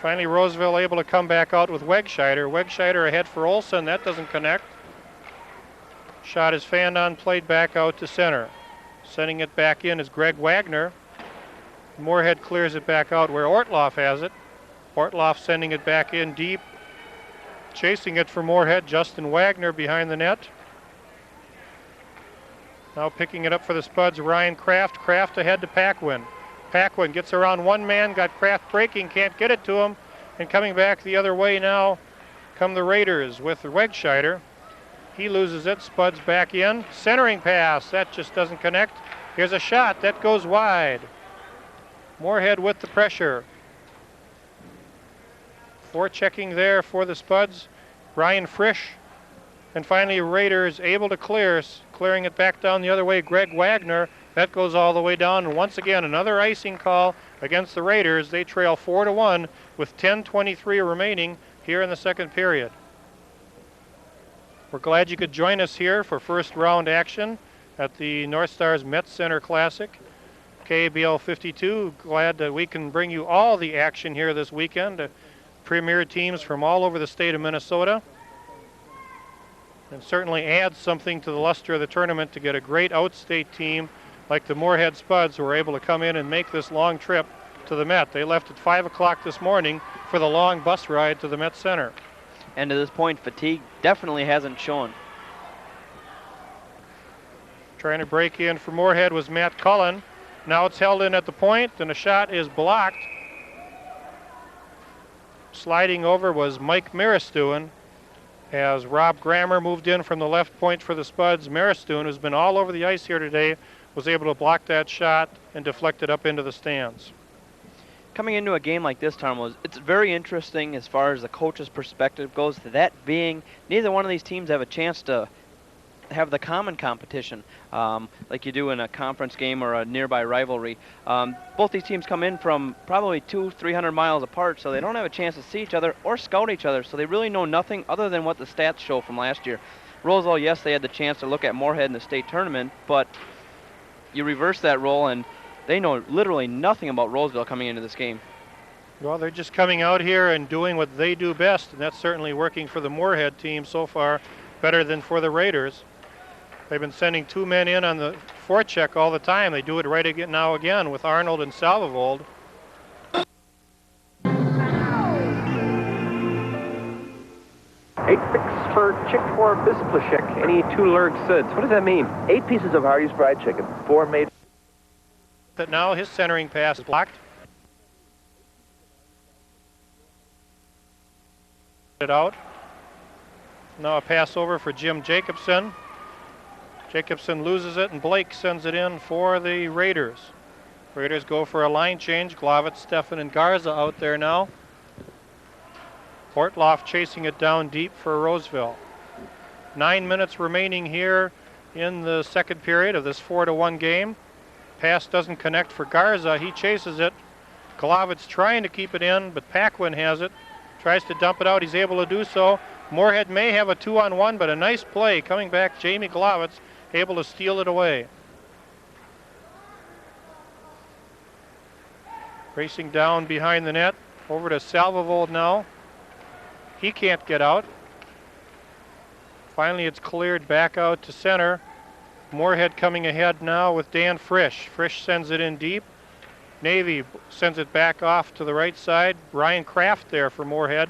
Finally Roseville able to come back out with Wegscheider. Wegscheider ahead for Olson. That doesn't connect. Shot is fanned on, played back out to center. Sending it back in is Greg Wagner. Moorhead clears it back out where Ortloff has it. Ortloff sending it back in deep. Chasing it for Moorhead, Justin Wagner behind the net. Now picking it up for the Spuds, Ryan Kraft. Kraft ahead to Paquin. Paquin gets around one man, got Kraft breaking, can't get it to him. And coming back the other way now come the Raiders with Wegscheider. He loses it, Spuds back in. Centering pass, that just doesn't connect. Here's a shot, that goes wide. Moorhead with the pressure. Forechecking there for the Spuds, Ryan Frisch. And finally Raiders able to clear, clearing it back down the other way, Greg Wagner. That goes all the way down, and once again another icing call against the Raiders. They trail 4-1 with 10:23 remaining here in the second period. We're glad you could join us here for first round action at the North Stars Met Center Classic. KABL 52, glad that we can bring you all the action here this weekend. Premier teams from all over the state of Minnesota. And certainly adds something to the luster of the tournament to get a great outstate team like the Moorhead Spuds who were able to come in and make this long trip to the Met. They left at 5 o'clock this morning for the long bus ride to the Met Center. And to this point, fatigue definitely hasn't shown. Trying to break in for Moorhead was Matt Cullen. Now it's held in at the point, and the shot is blocked. Sliding over was Mike Maristoon as Rob Grammer moved in from the left point for the Spuds. Maristoon, who's been all over the ice here today, was able to block that shot and deflect it up into the stands. Coming into a game like this, Tom, it's very interesting as far as the coach's perspective goes, to that being neither one of these teams have a chance to have the common competition like you do in a conference game or a nearby rivalry. Both these teams come in from probably 200-300 miles apart, so they don't have a chance to see each other or scout each other, so they really know nothing other than what the stats show from last year. Roseville, yes, they had the chance to look at Moorhead in the state tournament, but you reverse that role and they know literally nothing about Roseville coming into this game. Well, they're just coming out here and doing what they do best, and that's certainly working for the Moorhead team so far, better than for the Raiders. They've been sending two men in on the forecheck all the time. They do it right again now again with Arnold and Salvovold. $8 for chick for Bisplashik. Any two lurg suds. What does that mean? 8 pieces of Hardee's fried chicken. 4 made. But now his centering pass is blocked. It out. Now a pass over for Jim Jacobson. Jacobson loses it, and Blake sends it in for the Raiders. Raiders go for a line change. Glavitz, Stefan, and Garza out there now. Ortloff chasing it down deep for Roseville. 9 minutes remaining here in the second period of this 4-1 game. Pass doesn't connect for Garza. He chases it. Glavitz trying to keep it in, but Paquin has it. Tries to dump it out. He's able to do so. Moorhead may have a 2-on-1, but a nice play coming back. Jamie Glavitz able to steal it away. Racing down behind the net. Over to Salvovold now. He can't get out. Finally, it's cleared back out to center. Moorhead coming ahead now with Dan Frisch. Frisch sends it in deep. Navy sends it back off to the right side. Ryan Kraft there for Moorhead.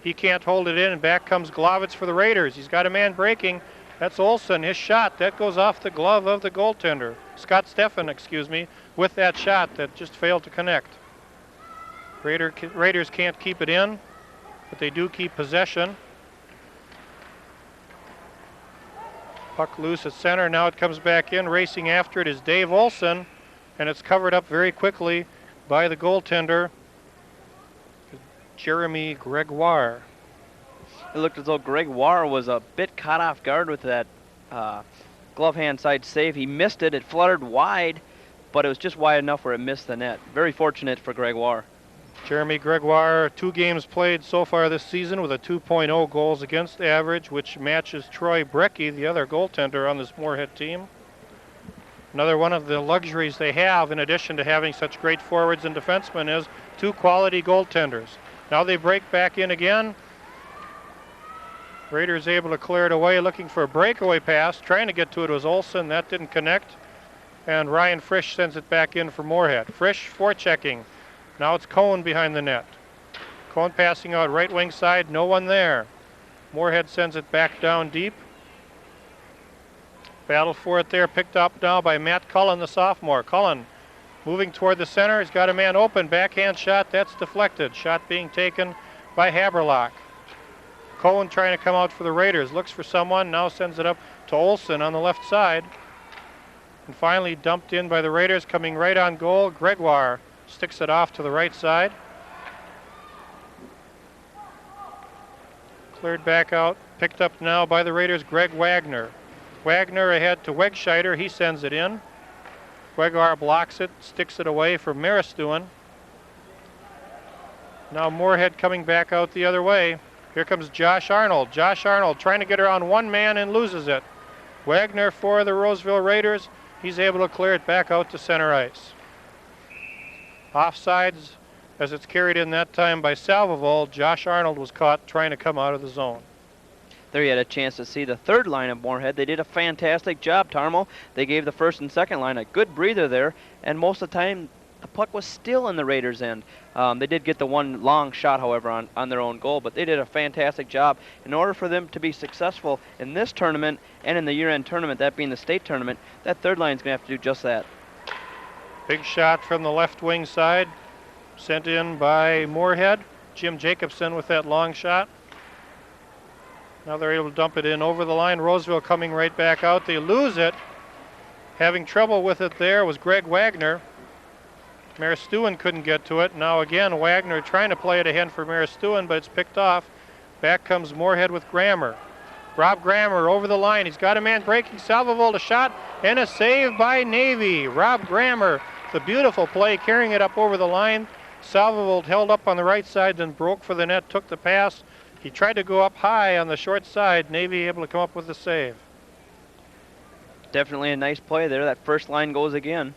He can't hold it in, and back comes Glavitz for the Raiders. He's got a man breaking. That's Olsen. His shot, that goes off the glove of the goaltender. Scott Stefan, excuse me, with that shot that just failed to connect. Raiders can't keep it in, but they do keep possession. Puck loose at center. Now it comes back in. Racing after it is Dave Olsen, and it's covered up very quickly by the goaltender, Jeremy Gregoire. It looked as though Gregoire was a bit caught off guard with that glove hand side save. He missed it. It fluttered wide, but it was just wide enough where it missed the net. Very fortunate for Gregoire. Jeremy Gregoire, 2 games played so far this season with a 2.0 goals against average, which matches Troy Brecky, the other goaltender on this Moorhead team. Another one of the luxuries they have, in addition to having such great forwards and defensemen, is 2 quality goaltenders. Now they break back in again. Raiders able to clear it away, looking for a breakaway pass. Trying to get to it was Olsen. That didn't connect. And Ryan Frisch sends it back in for Moorhead. Frisch forechecking. Now it's Cohn behind the net. Cohn passing out right wing side, no one there. Moorhead sends it back down deep. Battle for it there, picked up now by Matt Cullen, the sophomore. Cullen moving toward the center. He's got a man open. Backhand shot, that's deflected. Shot being taken by Haberlock. Cohen trying to come out for the Raiders. Looks for someone, now sends it up to Olsen on the left side. And finally dumped in by the Raiders, coming right on goal. Gregoire sticks it off to the right side. Cleared back out, picked up now by the Raiders, Greg Wagner. Wagner ahead to Wegscheider, he sends it in. Gregoire blocks it, sticks it away for Maristuin. Now Moorhead coming back out the other way. Here comes Josh Arnold. Josh Arnold trying to get around one man and loses it. Wagner for the Roseville Raiders. He's able to clear it back out to center ice. Offsides as it's carried in that time by Salvovold. Josh Arnold was caught trying to come out of the zone. There you had a chance to see the third line of Moorhead. They did a fantastic job, Tarmo. They gave the first and second line a good breather there, and most of the time the puck was still in the Raiders' end. They did get the one long shot, however, on their own goal, but they did a fantastic job. In order for them to be successful in this tournament and in the year-end tournament, that being the state tournament, that third line is going to have to do just that. Big shot from the left wing side, sent in by Moorhead. Jim Jacobson with that long shot. Now they're able to dump it in over the line. Roseville coming right back out. They lose it. Having trouble with it there was Greg Wagner. Maristuin couldn't get to it. Now again, Wagner trying to play it ahead for Maristuin, but it's picked off. Back comes Moorhead with Grammer. Rob Grammer over the line. He's got a man breaking. Salvovold a shot and a save by Navy. Rob Grammer, the beautiful play, carrying it up over the line. Salvovold held up on the right side, then broke for the net, took the pass. He tried to go up high on the short side. Navy able to come up with the save. Definitely a nice play there. That first line goes again.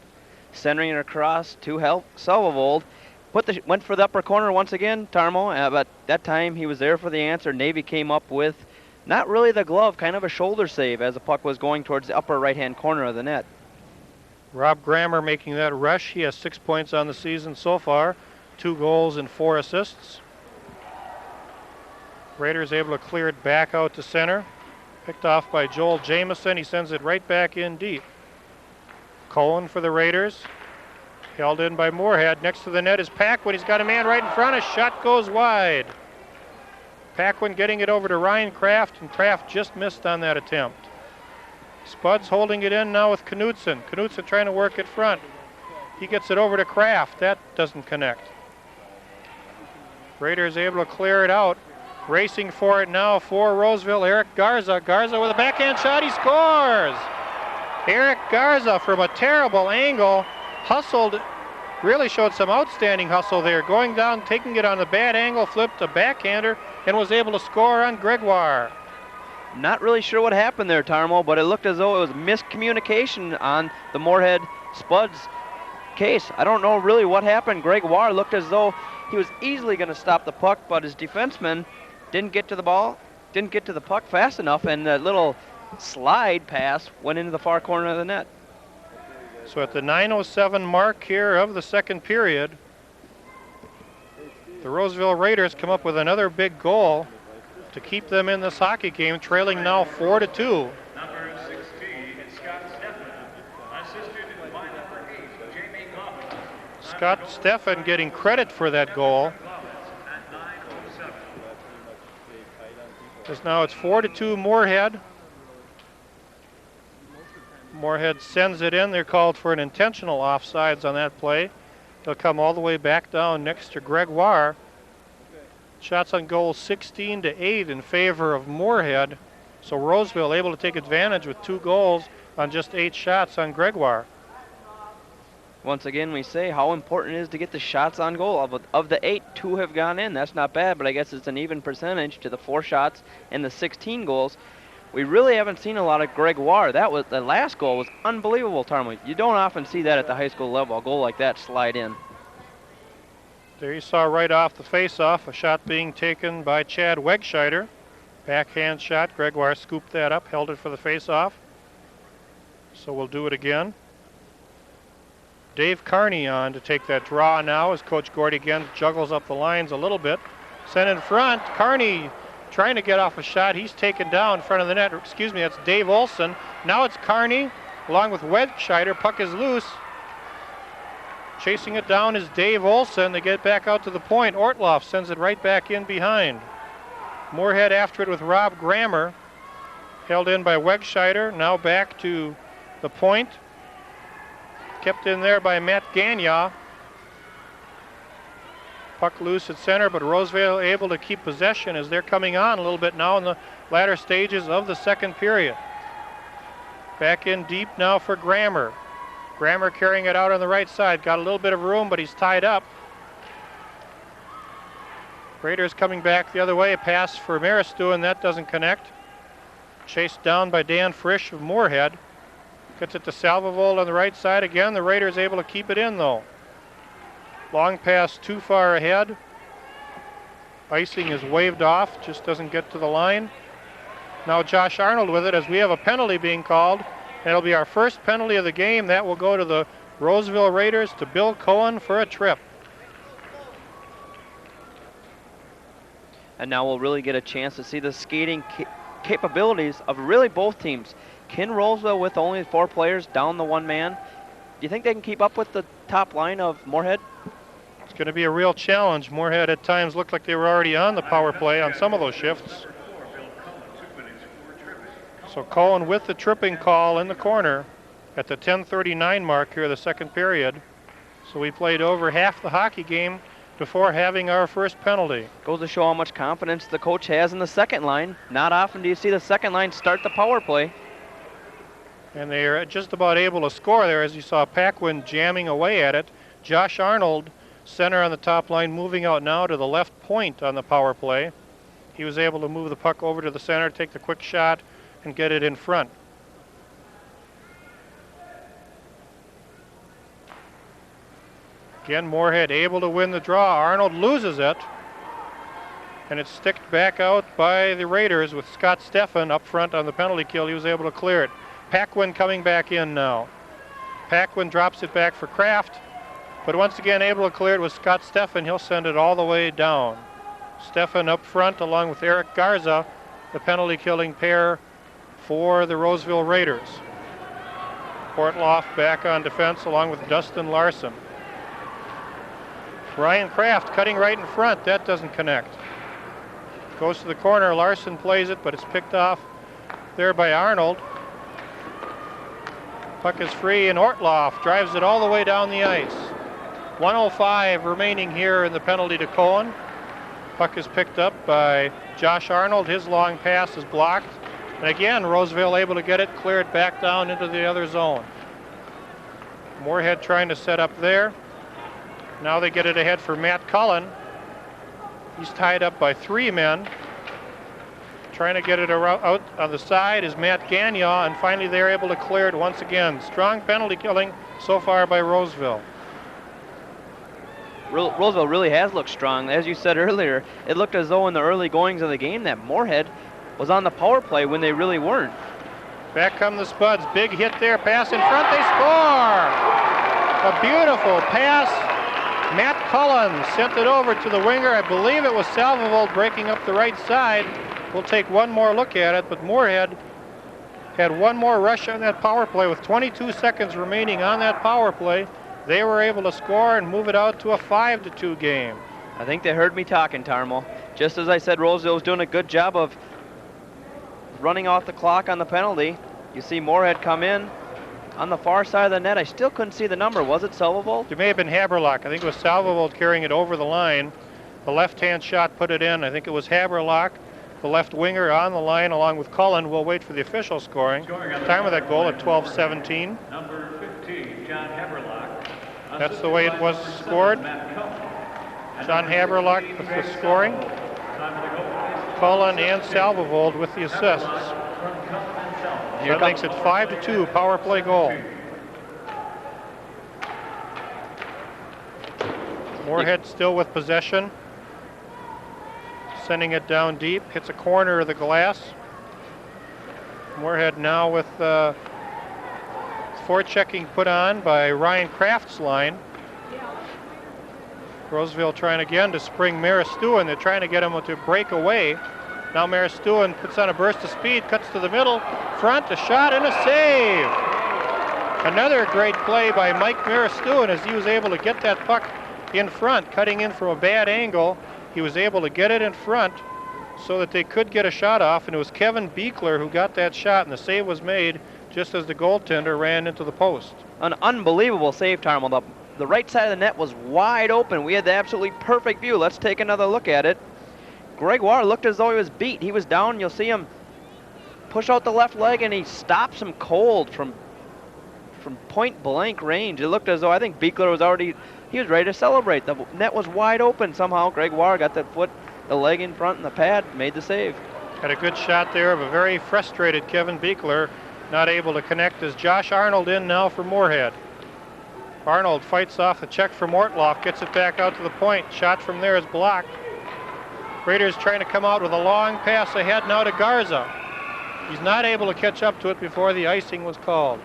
Centering it across to help Salvovold. Went for the upper corner once again, Tarmo, but that time he was there for the answer. Navy came up with not really the glove, kind of a shoulder save as the puck was going towards the upper right-hand corner of the net. Rob Grammer making that rush. He has 6 points on the season so far. 2 goals and 4 assists. Raiders able to clear it back out to center. Picked off by Joel Jamieson. He sends it right back in deep. Cohen for the Raiders. Held in by Moorhead. Next to the net is Paquin. He's got a man right in front. A shot goes wide. Paquin getting it over to Ryan Kraft, and Kraft just missed on that attempt. Spuds holding it in now with Knudsen. Knudsen trying to work it front. He gets it over to Kraft. That doesn't connect. Raiders able to clear it out. Racing for it now for Roseville, Eric Garza. Garza with a backhand shot, he scores! Eric Garza from a terrible angle, hustled, really showed some outstanding hustle there. Going down, taking it on a bad angle, flipped a backhander, and was able to score on Gregoire. Not really sure what happened there, Tarmo, but it looked as though it was miscommunication on the Moorhead Spuds case. I don't know really what happened. Gregoire looked as though he was easily going to stop the puck, but his defenseman didn't get to the ball, didn't get to the puck fast enough, and that little slide pass went into the far corner of the net. So at the 9:07 mark here of the second period, the Roseville Raiders come up with another big goal to keep them in this hockey game, trailing now 4-2. Number 16, Scott Steffen, assisted by number 8, Jamie Coffin. Scott Steffen getting credit for that goal. Because now it's 4-2 Moorhead. Moorhead sends it in. They're called for an intentional offsides on that play. They'll come all the way back down next to Gregoire. Shots on goal 16-8 in favor of Moorhead. So Roseville able to take advantage with 2 goals on just 8 shots on Gregoire. Once again, we say how important it is to get the shots on goal. Of the 8, 2 have gone in. That's not bad, but I guess it's an even percentage to the 4 shots and the 16 goals. We really haven't seen a lot of Gregoire. The last goal was unbelievable, Tarmo. You don't often see that at the high school level, a goal like that slide in. There you saw right off the face-off, a shot being taken by Chad Wegscheider. Backhand shot. Gregoire scooped that up, held it for the face-off. So we'll do it again. Dave Carney on to take that draw now as Coach Gordy again juggles up the lines a little bit. Sent in front, Carney trying to get off a shot. He's taken down in front of the net. Excuse me, that's Dave Olson. Now it's Carney along with Wedscheider. Puck is loose. Chasing it down is Dave Olson. They get back out to the point. Ortloff sends it right back in behind. Moorhead after it with Rob Grammer. Held in by Wedscheider. Now back to the point. Kept in there by Matt Gagnon. Puck loose at center, but Roseville able to keep possession as they're coming on a little bit now in the latter stages of the second period. Back in deep now for Grammer. Grammer carrying it out on the right side. Got a little bit of room, but he's tied up. Raiders coming back the other way. A pass for Maristu, and that doesn't connect. Chased down by Dan Frisch of Moorhead. Gets it to Salvovold on the right side again. The Raiders able to keep it in though. Long pass too far ahead. Icing is waved off, just doesn't get to the line. Now Josh Arnold with it as we have a penalty being called. It'll be our first penalty of the game. That will go to the Roseville Raiders, to Bill Cohen for a trip. And now we'll really get a chance to see the skating capabilities of really both teams. Can Roseville, with only 4 players down the one man, do you think they can keep up with the top line of Moorhead? It's going to be a real challenge. Moorhead at times looked like they were already on the power play on some of those shifts. So Cohen with the tripping call in the corner at the 10:39 mark here of the second period. So we played over half the hockey game before having our first penalty. Goes to show how much confidence the coach has in the second line. Not often do you see the second line start the power play. And they are just about able to score there as you saw Paquin jamming away at it. Josh Arnold, center on the top line, moving out now to the left point on the power play. He was able to move the puck over to the center, take the quick shot, and get it in front. Again, Moorhead able to win the draw. Arnold loses it. And it's sticked back out by the Raiders with Scott Steffen up front on the penalty kill. He was able to clear it. Paquin coming back in now. Paquin drops it back for Kraft, but once again able to clear it with Scott Steffen. He'll send it all the way down. Steffen up front along with Eric Garza, the penalty killing pair for the Roseville Raiders. Portloff back on defense along with Dustin Larson. Ryan Kraft cutting right in front. That doesn't connect. Goes to the corner. Larson plays it, but it's picked off there by Arnold. Puck is free, and Ortloff drives it all the way down the ice. 1:05 remaining here in the penalty to Cohen. Puck is picked up by Josh Arnold. His long pass is blocked. And again, Roseville able to get it, clear it back down into the other zone. Moorhead trying to set up there. Now they get it ahead for Matt Cullen. He's tied up by 3 men. Trying to get it out on the side is Matt Gagnon, and finally they're able to clear it once again. Strong penalty killing so far by Roseville. Roseville really has looked strong. As you said earlier, it looked as though in the early goings of the game that Moorhead was on the power play when they really weren't. Back come the Spuds. Big hit there. Pass in front. They score! A beautiful pass. Matt Cullen sent it over to the winger. I believe it was Salvovold breaking up the right side. We'll take one more look at it, but Moorhead had one more rush on that power play with 22 seconds remaining on that power play. They were able to score and move it out to a 5-2 game. I think they heard me talking, Tarmo. Just as I said, Roseville was doing a good job of running off the clock on the penalty. You see Moorhead come in on the far side of the net. I still couldn't see the number. Was it Salvovold? It may have been Haberlock. I think it was Salvovold carrying it over the line. The left-hand shot put it in. I think it was Haberlock, the left winger, on the line along with Cullen. We'll wait for the official scoring. Time of that goal at 12:17. Number 15, John Haberlock. That's the way it was scored. John Haberlock with the scoring. Cullen and Salvovold with the assists. That makes it 5-2 power play goal. Moorhead still with possession. Sending it down deep. Hits a corner of the glass. Moorhead now with forechecking put on by Ryan Kraft's line. Roseville trying again to spring Maristuin. They're trying to get him to break away. Now Maristuin puts on a burst of speed, cuts to the middle, front, a shot and a save. Another great play by Mike Maristuin as he was able to get that puck in front, cutting in from a bad angle. He was able to get it in front so that they could get a shot off, and it was Kevin Beekler who got that shot, and the save was made just as the goaltender ran into the post. An unbelievable save, Tarmo. The right side of the net was wide open. We had the absolutely perfect view. Let's take another look at it. Gregoire looked as though he was beat. He was down. You'll see him push out the left leg, and he stops him cold from point blank range. It looked as though I think Beekler was already, he was ready to celebrate. The net was wide open. Somehow Gregoire got that foot, the leg in front and the pad, made the save. Had a good shot there of a very frustrated Kevin Beekler, not able to connect as Josh Arnold in now for Moorhead. Arnold fights off the check from Ortloff, gets it back out to the point. Shot from there is blocked. Raiders trying to come out with a long pass ahead now to Garza. He's not able to catch up to it before the icing was called.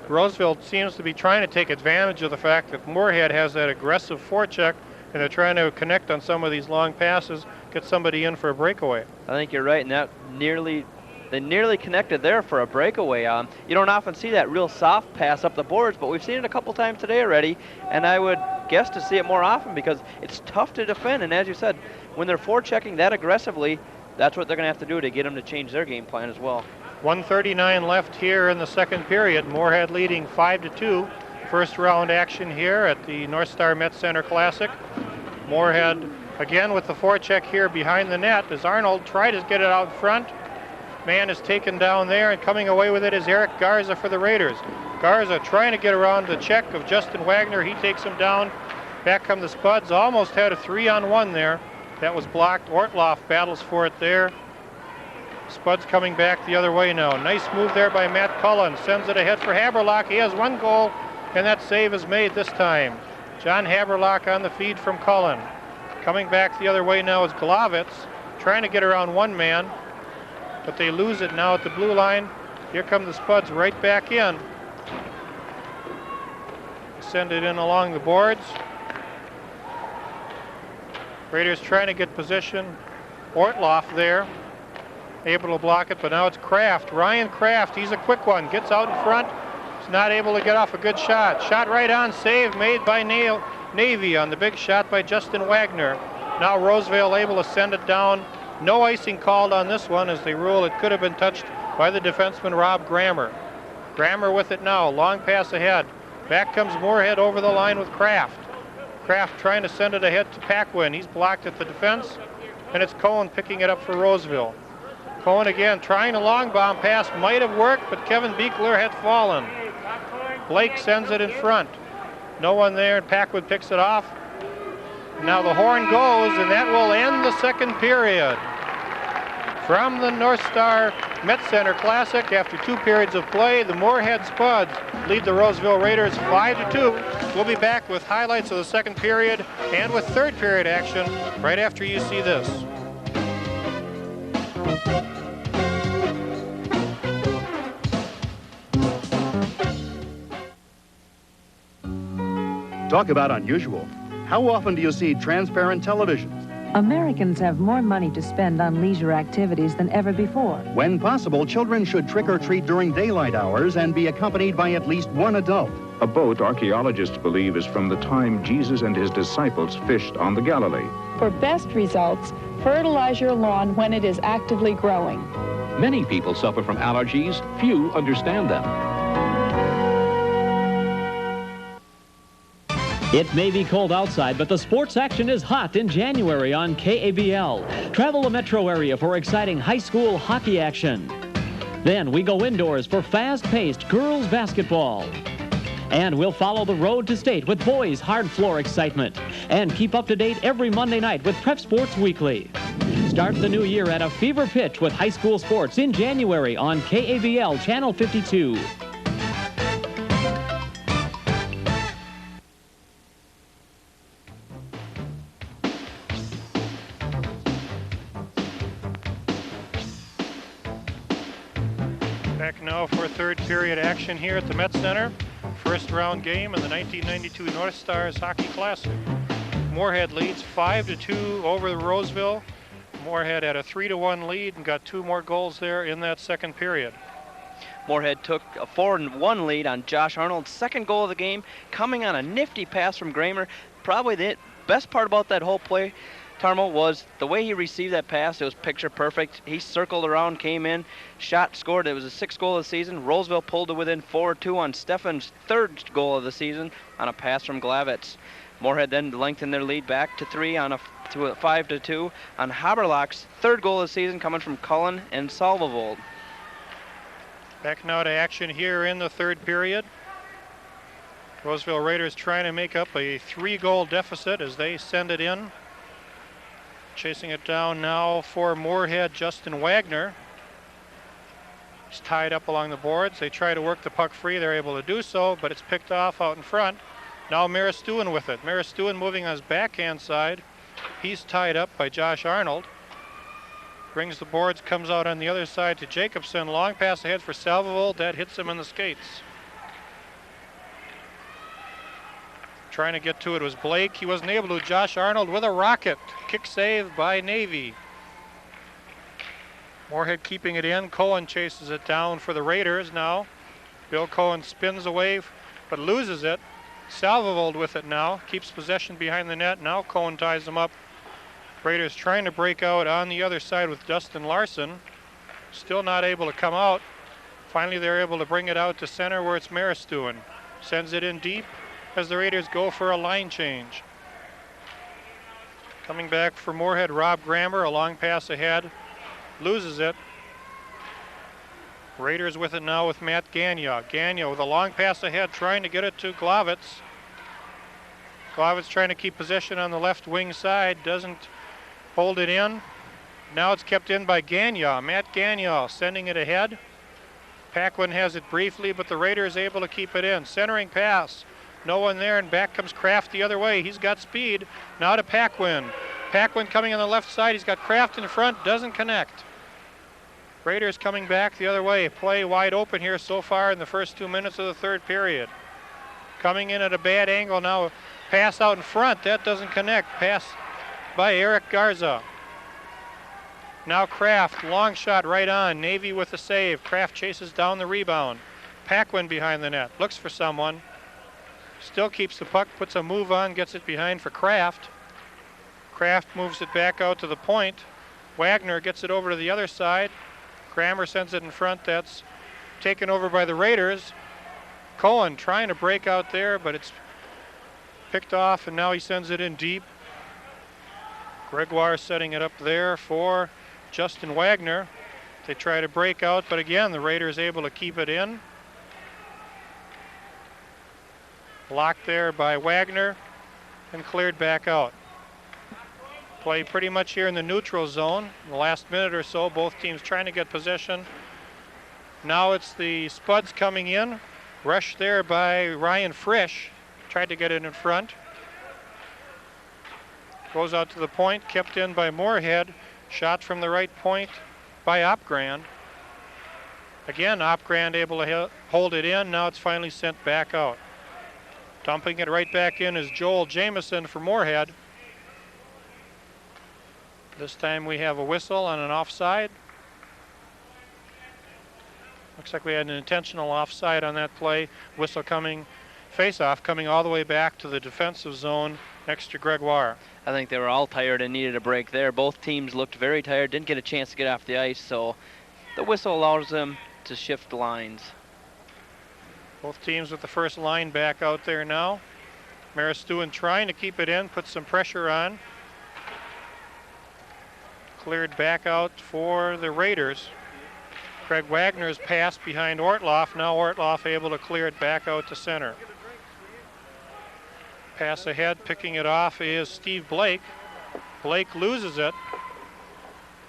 Roseville seems to be trying to take advantage of the fact that Moorhead has that aggressive forecheck, and they're trying to connect on some of these long passes, get somebody in for a breakaway. I think you're right, and that they nearly connected there for a breakaway. You don't often see that real soft pass up the boards, but we've seen it a couple times today already, and I would guess to see it more often because it's tough to defend, and as you said, when they're forechecking that aggressively, that's what they're going to have to do to get them to change their game plan as well. 1:39 left here in the second period. Moorhead leading 5-2. First round action here at the North Star Met Center Classic. Moorhead again with the forecheck here behind the net as Arnold tried to get it out front. Man is taken down there, and coming away with it is Eric Garza for the Raiders. Garza trying to get around the check of Justin Wagner. He takes him down. Back come the Spuds. Almost had a 3-on-1 there. That was blocked. Ortloff battles for it there. Spuds coming back the other way now. Nice move there by Matt Cullen. Sends it ahead for Haberlock. He has one goal, and that save is made this time. John Haberlock on the feed from Cullen. Coming back the other way now is Glavitz, trying to get around one man, but they lose it now at the blue line. Here come the Spuds right back in. Send it in along the boards. Raiders trying to get position. Ortloff there, able to block it, but now it's Kraft. Ryan Kraft, he's a quick one, gets out in front. He's not able to get off a good shot. Shot right on, save made by Navy on the big shot by Justin Wagner. Now Roseville able to send it down. No icing called on this one as they rule it could have been touched by the defenseman Rob Grammer. Grammer with it now, long pass ahead. Back comes Moorhead over the line with Kraft. Kraft trying to send it ahead to Paquin. He's blocked at the defense, and it's Cohen picking it up for Roseville. Cohen again trying a long bomb pass, might have worked, but Kevin Beekler had fallen. Blake sends it in front. No one there, and Paquin picks it off. Now the horn goes, and that will end the second period. From the North Star Met Center Classic, after 2 periods of play, the Moorhead Spuds lead the Roseville Raiders 5-2. We'll be back with highlights of the second period and with third period action right after you see this. Talk about unusual. How often do you see transparent televisions? Americans have more money to spend on leisure activities than ever before. When possible, children should trick or treat during daylight hours and be accompanied by at least one adult. A boat, archaeologists believe, is from the time Jesus and his disciples fished on the Galilee. For best results, fertilize your lawn when it is actively growing. Many people suffer from allergies. Few understand them. It may be cold outside, but the sports action is hot in January on KABL. Travel the metro area for exciting high school hockey action. Then we go indoors for fast-paced girls basketball. And we'll follow the road to state with boys hard floor excitement. And keep up to date every Monday night with Prep Sports Weekly. Start the new year at a fever pitch with high school sports in January on KABL Channel 52. now for third period action here at the Met Center. First round game in the 1992 North Stars Hockey Classic. Moorhead leads 5-2 over the Roseville. Moorhead had a 3-1 lead and got 2 more goals there in that second period. Moorhead took a 4-1 lead on Josh Arnold's second goal of the game, coming on a nifty pass from Gramer. Probably the best part about that whole play, Tarmo, was the way he received that pass. It was picture perfect. He circled around, came in, shot, scored. It was a 6th goal of the season. Roseville pulled to within 4-2 on Stefan's 3rd goal of the season on a pass from Glavitz. Moorhead then lengthened their lead back to 3 on a 5-2 on Haberlock's 3rd goal of the season, coming from Cullen and Salvovold. Back now to action here in the third period. Roseville Raiders trying to make up a 3-goal deficit as they send it in. Chasing it down now for Moorhead, Justin Wagner. He's tied up along the boards. They try to work the puck free. They're able to do so, but it's picked off out in front. Now Maristuin with it. Maristuin moving on his backhand side. He's tied up by Josh Arnold. Brings the boards, comes out on the other side to Jacobson. Long pass ahead for Salvovold. That hits him in the skates. Trying to get to it was Blake. He wasn't able to. Josh Arnold with a rocket. Kick save by Navy. Moorhead keeping it in. Cohen chases it down for the Raiders now. Bill Cohen spins away but loses it. Salvovold with it now. Keeps possession behind the net. Now Cohen ties him up. Raiders trying to break out on the other side with Dustin Larson. Still not able to come out. Finally they're able to bring it out to center where it's Maristuin. Sends it in deep as the Raiders go for a line change. Coming back for Moorhead, Rob Grammer, a long pass ahead. Loses it. Raiders with it now with Matt Gagnon. Gagnon with a long pass ahead, trying to get it to Glavitz. Glavitz trying to keep possession on the left wing side, doesn't hold it in. Now it's kept in by Gagnon. Matt Gagnon sending it ahead. Paquin has it briefly, but the Raiders able to keep it in. Centering pass. No one there, and back comes Kraft the other way. He's got speed. Now to Paquin. Paquin coming on the left side. He's got Kraft in front. Doesn't connect. Raiders coming back the other way. Play wide open here so far in the first 2 minutes of the third period. Coming in at a bad angle now. Pass out in front. That doesn't connect. Pass by Eric Garza. Now Kraft. Long shot right on. Navy with the save. Kraft chases down the rebound. Paquin behind the net. Looks for someone. Still keeps the puck. Puts a move on. Gets it behind for Kraft. Kraft moves it back out to the point. Wagner gets it over to the other side. Grammer sends it in front. That's taken over by the Raiders. Cohen trying to break out there, but it's picked off, and now he sends it in deep. Gregoire setting it up there for Justin Wagner. They try to break out, but again, the Raiders able to keep it in. Blocked there by Wagner and cleared back out. Play pretty much here in the neutral zone. In the last minute or so, both teams trying to get possession. Now it's the Spuds coming in. Rushed there by Ryan Frisch. Tried to get it in front. Goes out to the point, kept in by Moorhead. Shot from the right point by Opgrand. Again, Opgrand able to hold it in. Now it's finally sent back out. Dumping it right back in is Joel Jameson for Moorhead. This time we have a whistle on an offside. Looks like we had an intentional offside on that play. Whistle coming, face-off coming all the way back to the defensive zone next to Gregoire. I think they were all tired and needed a break there. Both teams looked very tired, didn't get a chance to get off the ice, so the whistle allows them to shift lines. Both teams with the first line back out there now. Maristuin trying to keep it in, put some pressure on. Cleared back out for the Raiders. Craig Wagner's pass behind Ortloff. Now Ortloff able to clear it back out to center. Pass ahead, picking it off is Steve Blake. Blake loses it,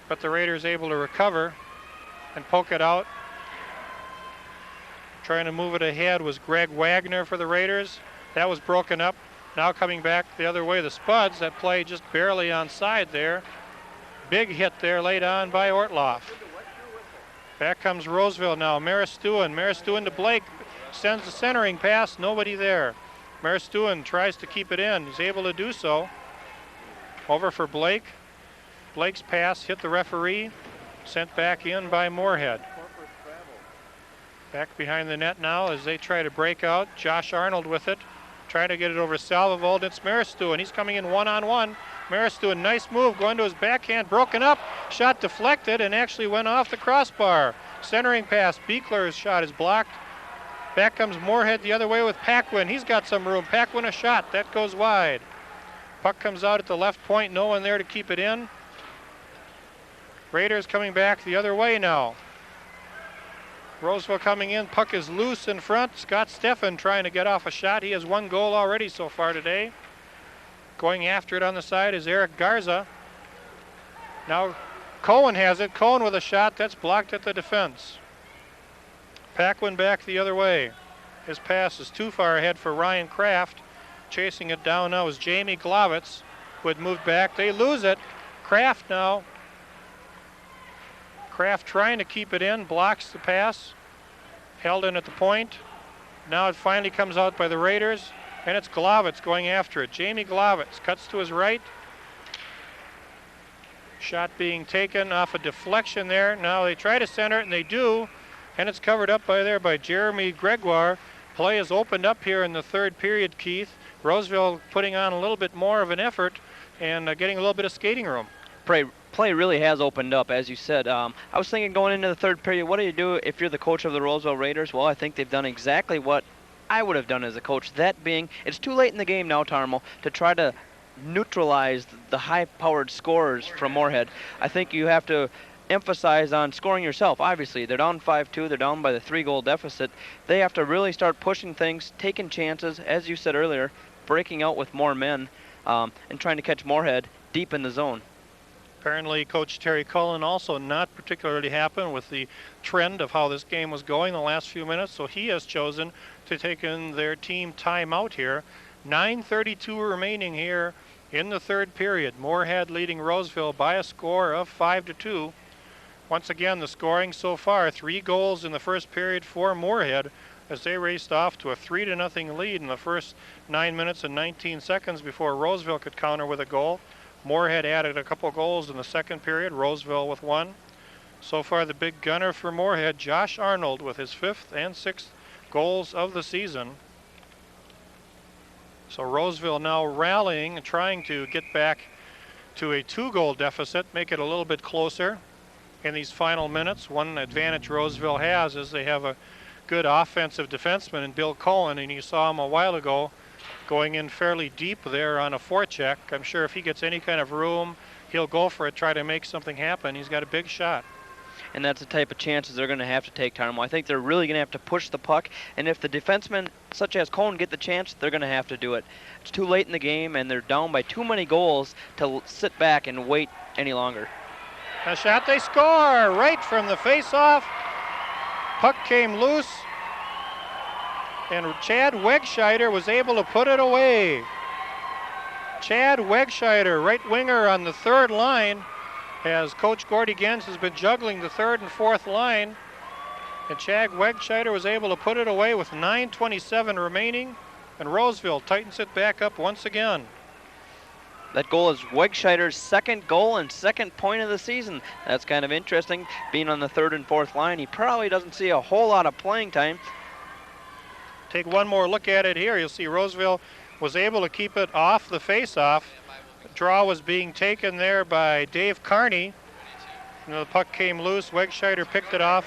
but the Raiders able to recover and poke it out. Trying to move it ahead was Greg Wagner for the Raiders. That was broken up. Now coming back the other way, the Spuds. That play just barely onside there. Big hit there laid on by Ortloff. Back comes Roseville now. Maristuin to Blake. Sends the centering pass. Nobody there. Maristuin tries to keep it in. He's able to do so. Over for Blake. Blake's pass hit the referee. Sent back in by Moorhead. Back behind the net now as they try to break out. Josh Arnold with it. Trying to get it over Salvold. It's Maristuin. He's coming in one-on-one. Maristuin, nice move, going to his backhand, broken up. Shot deflected and actually went off the crossbar. Centering pass. Beekler's shot is blocked. Back comes Moorhead the other way with Paquin. He's got some room. Paquin a shot. That goes wide. Puck comes out at the left point. No one there to keep it in. Raiders coming back the other way now. Roseville coming in. Puck is loose in front. Scott Steffen trying to get off a shot. He has 1 goal already so far today. Going after it on the side is Eric Garza. Now Cohen has it. Cohen with a shot. That's blocked at the defense. Paquin back the other way. His pass is too far ahead for Ryan Kraft. Chasing it down now is Jamie Glavitz, who had moved back. They lose it. Kraft now. Kraft trying to keep it in, blocks the pass. Held in at the point. Now it finally comes out by the Raiders, and it's Glavitz going after it. Jamie Glavitz cuts to his right. Shot being taken off a deflection there. Now they try to center it, and they do. And it's covered up by Jeremy Gregoire. Play is opened up here in the third period, Keith. Roseville putting on a little bit more of an effort and getting a little bit of skating room. Play really has opened up, as you said. I was thinking going into the third period, what do you do if you're the coach of the Roseville Raiders? Well, I think they've done exactly what I would have done as a coach. That being, it's too late in the game now, Tarmo, to try to neutralize the high-powered scorers from Moorhead. I think you have to emphasize on scoring yourself. Obviously, they're down 5-2. They're down by the 3-goal deficit. They have to really start pushing things, taking chances, as you said earlier, breaking out with more men, and trying to catch Moorhead deep in the zone. Apparently, Coach Terry Cullen also not particularly happy with the trend of how this game was going the last few minutes, so he has chosen to take in their team timeout here. 9:32 remaining here in the third period. Moorhead leading Roseville by a score of 5-2. Once again, the scoring so far, 3 goals in the first period for Moorhead as they raced off to a 3-0 lead in the first 9 minutes and 19 seconds before Roseville could counter with a goal. Moorhead added a couple goals in the second period, Roseville with 1. So far, the big gunner for Moorhead, Josh Arnold, with his 5th and 6th goals of the season. So Roseville now rallying and trying to get back to a 2-goal deficit, make it a little bit closer in these final minutes. One advantage Roseville has is they have a good offensive defenseman in Bill Cohen, and you saw him a while ago going in fairly deep there on a forecheck. I'm sure if he gets any kind of room, he'll go for it, try to make something happen. He's got a big shot. And that's the type of chances they're going to have to take, Tarmo. I think they're really going to have to push the puck, and if the defensemen, such as Cohen, get the chance, they're going to have to do it. It's too late in the game, and they're down by too many goals to sit back and wait any longer. A shot, they score right from the face-off. Puck came loose, and Chad Wegscheider was able to put it away. Chad Wegscheider, right winger on the third line, as Coach Gordy Gens has been juggling the third and fourth line. And Chad Wegscheider was able to put it away with 9:27 remaining, and Roseville tightens it back up once again. That goal is Wegscheider's 2nd goal and 2nd point of the season. That's kind of interesting, being on the 3rd and 4th line. He probably doesn't see a whole lot of playing time. Take one more look at it here. You'll see Roseville was able to keep it off the face-off. The draw was being taken there by Dave Carney. The puck came loose. Wegscheider picked it off.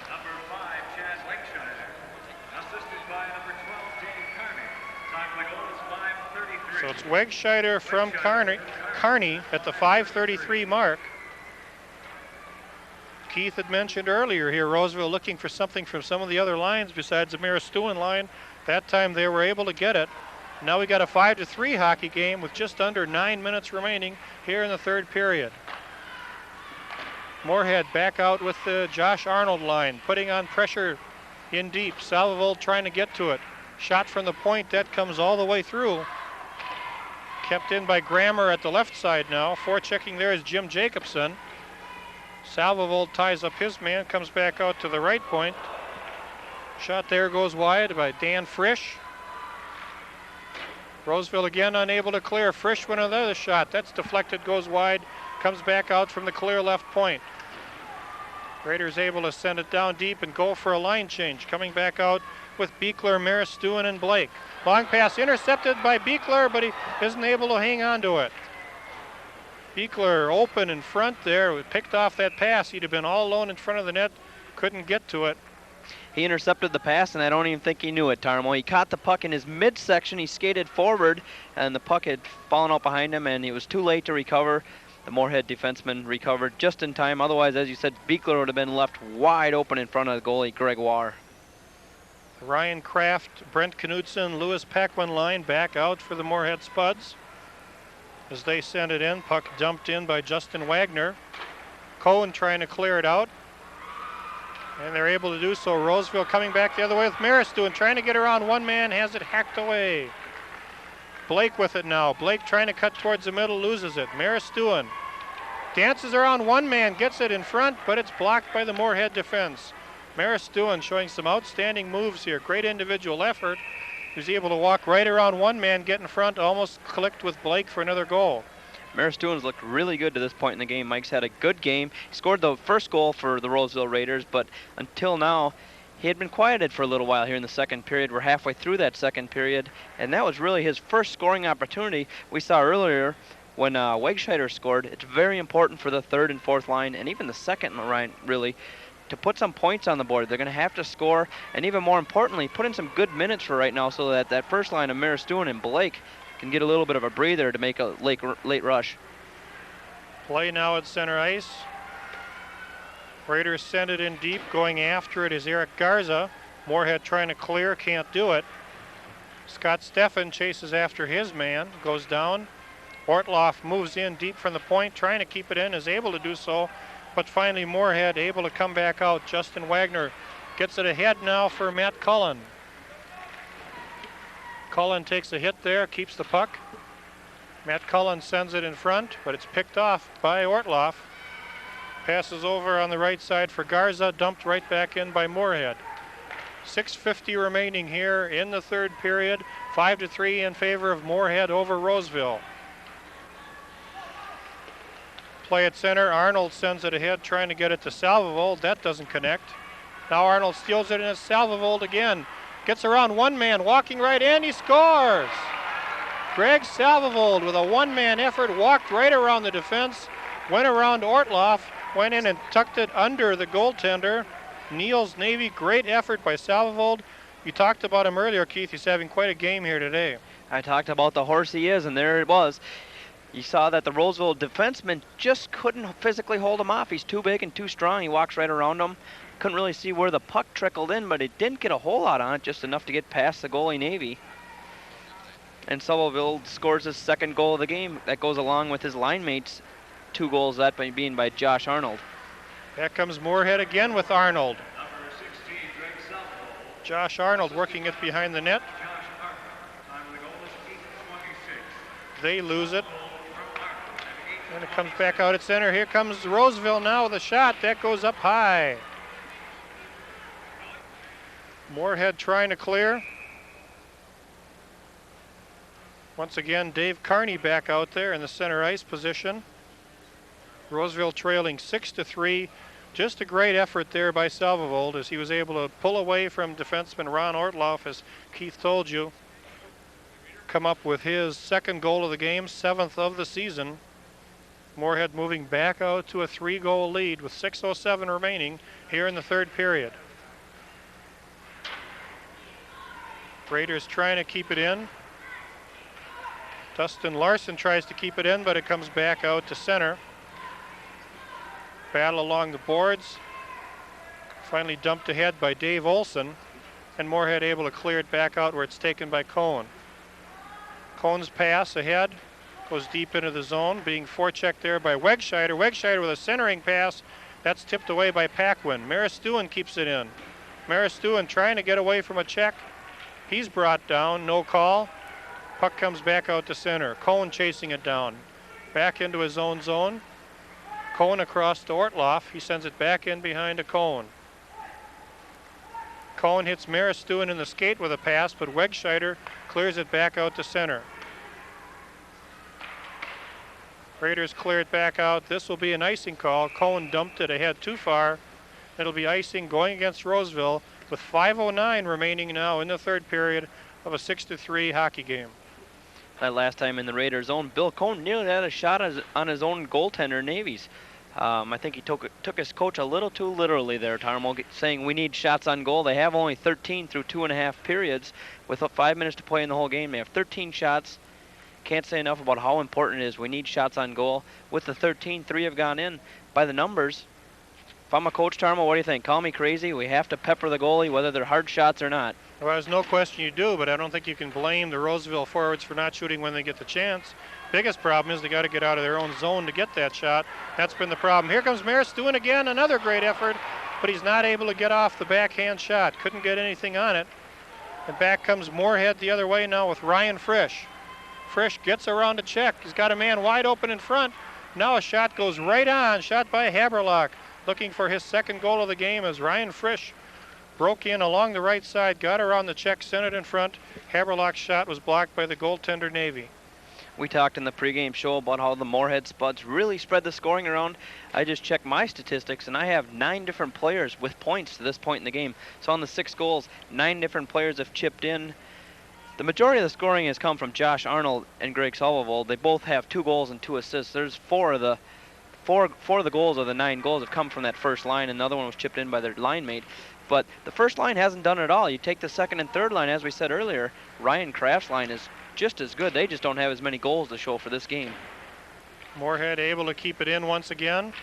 Number 5, Chad Wegscheider. Assisted by number 12, Dave Carney. Time of the goal is 5:33. So it's Wegscheider from Carney at the 5:33 mark. Keith had mentioned earlier here, Roseville looking for something from some of the other lines besides the Maristuin line. That time they were able to get it. Now we got a 5-3 hockey game with just under 9 minutes remaining here in the third period. Moorhead back out with the Josh Arnold line, putting on pressure in deep. Salvold trying to get to it. Shot from the point, that comes all the way through. Kept in by Grammer at the left side now. Forechecking there is Jim Jacobson. Salvovold ties up his man, comes back out to the right point. Shot there goes wide by Dan Frisch. Roseville again unable to clear. Frisch with another shot. That's deflected, goes wide, comes back out from the clear left point. Raiders able to send it down deep and go for a line change. Coming back out with Beekler, Maris, Stewin, and Blake. Long pass intercepted by Beekler, but he isn't able to hang on to it. Beekler open in front there, picked off that pass. He'd have been all alone in front of the net, couldn't get to it. He intercepted the pass, and I don't even think he knew it, Tarmo. He caught the puck in his midsection. He skated forward, and the puck had fallen out behind him, and he was too late to recover. The Moorhead defenseman recovered just in time. Otherwise, as you said, Beekler would have been left wide open in front of the goalie, Gregoire. Ryan Kraft, Brent Knudsen, Lewis Paquin line back out for the Moorhead Spuds. As they send it in, puck dumped in by Justin Wagner. Cohen trying to clear it out. And they're able to do so. Roseville coming back the other way with Maris trying to get around one man, has it hacked away. Blake with it now. Blake trying to cut towards the middle, loses it. Maris dances around one man, gets it in front, but it's blocked by the Moorhead defense. Maris showing some outstanding moves here. Great individual effort. He's able to walk right around one man, get in front, almost clicked with Blake for another goal. Maris Stewins looked really good to this point in the game. Mike's had a good game. He scored the first goal for the Roseville Raiders, but until now, he had been quieted for a little while here in the second period. We're halfway through that second period, and that was really his first scoring opportunity. We saw earlier when Wegscheider scored. It's very important for the third and fourth line, and even the second line, really, to put some points on the board. They're going to have to score, and even more importantly, put in some good minutes for right now so that that first line of Maris Stewin and Blake can get a little bit of a breather to make a late rush. Play now at center ice. Raiders send it in deep. Going after it is Eric Garza. Moorhead trying to clear, can't do it. Scott Steffen chases after his man, goes down. Ortloff moves in deep from the point, trying to keep it in, is able to do so, but finally Moorhead able to come back out. Justin Wagner gets it ahead now for Matt Cullen. Cullen takes a hit there, keeps the puck. Matt Cullen sends it in front, but it's picked off by Ortloff. Passes over on the right side for Garza, dumped right back in by Moorhead. 6:50 remaining here in the third period. 5-3 in favor of Moorhead over Roseville. Play at center. Arnold sends it ahead, trying to get it to Salvovold. That doesn't connect. Now Arnold steals it, and it's Salvovold again. Gets around one man, walking right in, he scores! Greg Salvovold with a one-man effort, walked right around the defense, went around Ortloff, went in and tucked it under the goaltender. Niels Navy, great effort by Salvovold. You talked about him earlier, Keith. He's having quite a game here today. I talked about the horse he is, and there it was. You saw that the Roseville defenseman just couldn't physically hold him off. He's too big and too strong. He walks right around him. Couldn't really see where the puck trickled in, but it didn't get a whole lot on it, just enough to get past the goalie Navy. And scores his second goal of the game. That goes along with his line mates' 2 goals, that being by Josh Arnold. Back comes Moorhead again with Arnold. Josh Arnold working it behind the net. They lose it. And it comes back out at center. Here comes Roseville now with a shot. That goes up high. Moorhead trying to clear. Once again, Dave Carney back out there in the center ice position. Roseville trailing 6-3. Just a great effort there by Salvovold as he was able to pull away from defenseman Ron Ortloff, as Keith told you. Come up with his second goal of the game, 7th of the season. Moorhead moving back out to a 3-goal lead with 6:07 remaining here in the third period. Raiders trying to keep it in. Dustin Larson tries to keep it in, but it comes back out to center. Battle along the boards. Finally dumped ahead by Dave Olson, and Moorhead able to clear it back out where it's taken by Cohen. Cohen's pass ahead goes deep into the zone, being forechecked there by Wegscheider. Wegscheider with a centering pass. That's tipped away by Paquin. Maris Stewin keeps it in. Maris Stewin trying to get away from a check. He's brought down, no call. Puck comes back out to center. Cohen chasing it down. Back into his own zone. Cohn across to Ortloff. He sends it back in behind to Cohn. Cohn hits Maristuin in the skate with a pass, but Wegscheider clears it back out to center. Raiders clear it back out. This will be an icing call. Cohn dumped it ahead too far. It'll be icing going against Roseville with 5:09 remaining now in the third period of a 6-3 hockey game. That last time in the Raiders zone, Bill Cohn nearly had a shot on his own goaltender, Navy's. I think he took his coach a little too literally there, Tarmo, saying we need shots on goal. They have only 13 through 2.5 periods with 5 minutes to play in the whole game. They have 13 shots. Can't say enough about how important it is. We need shots on goal. With the 13, 3 have gone in. By the numbers, if I'm a coach, Tarmo, what do you think? Call me crazy. We have to pepper the goalie, whether they're hard shots or not. Well, there's no question you do, but I don't think you can blame the Roseville forwards for not shooting when they get the chance. Biggest problem is they got to get out of their own zone to get that shot. That's been the problem. Here comes Maris doing again, another great effort, but he's not able to get off the backhand shot. Couldn't get anything on it. And back comes Moorhead the other way now with Ryan Frisch. Frisch gets around to check. He's got a man wide open in front. Now a shot goes right on, shot by Haberlock, looking for his second goal of the game as Ryan Frisch broke in along the right side, got around the check, sent it in front. Haberlock's shot was blocked by the goaltender Navy. We talked in the pregame show about how the Moorhead Spuds really spread the scoring around. I just checked my statistics, and I have 9 different players with points to this point in the game. So on the 6 goals, 9 different players have chipped in. The majority of the scoring has come from Josh Arnold and Greg Salvovold. They both have 2 goals and 2 assists. There's 4 of the goals of the 9 goals have come from that first line, and the other one was chipped in by their line mate. But the first line hasn't done it at all. You take the second and third line, as we said earlier, Ryan Kraft's line is just as good. They just don't have as many goals to show for this game. Moorhead able to keep it in once again.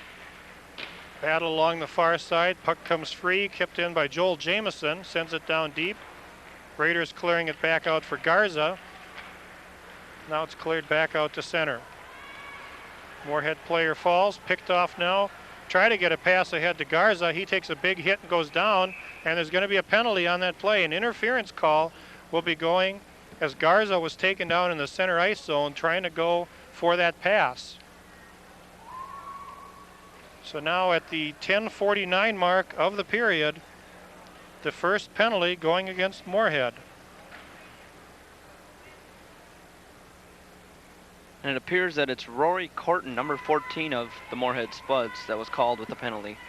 Battle along the far side. Puck comes free, kept in by Joel Jameson. Sends it down deep. Raiders clearing it back out for Garza. Now it's cleared back out to center. Moorhead player falls, picked off now. Try to get a pass ahead to Garza. He takes a big hit and goes down, and there's going to be a penalty on that play. An interference call will be going as Garza was taken down in the center ice zone trying to go for that pass. So now at the 10:49 mark of the period, the first penalty going against Moorhead. And it appears that it's Rory Corton, number 14 of the Moorhead Spuds, that was called with the penalty.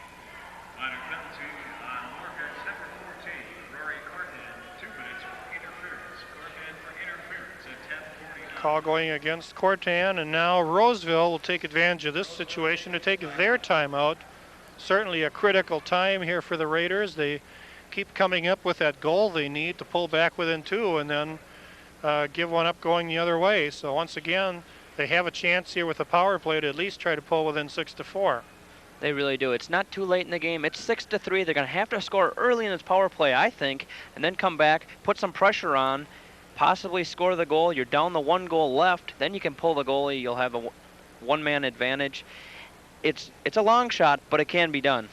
Minor penalty on Moorhead's number 14, Rory Corton, 2 minutes for interference. Corton for interference at 10:49. Call going against Cortan, and now Roseville will take advantage of this situation to take their timeout. Certainly a critical time here for the Raiders. They keep coming up with that goal they need to pull back within 2 and then give one up going the other way. So once again, they have a chance here with the power play to at least try to pull within 6-4. They really do. It's not too late in the game. It's 6-3. They're going to have to score early in this power play, I think, and then come back, put some pressure on, possibly score the goal. You're down the 1 goal left. Then you can pull the goalie. You'll have a one-man advantage. It's a long shot, but it can be done.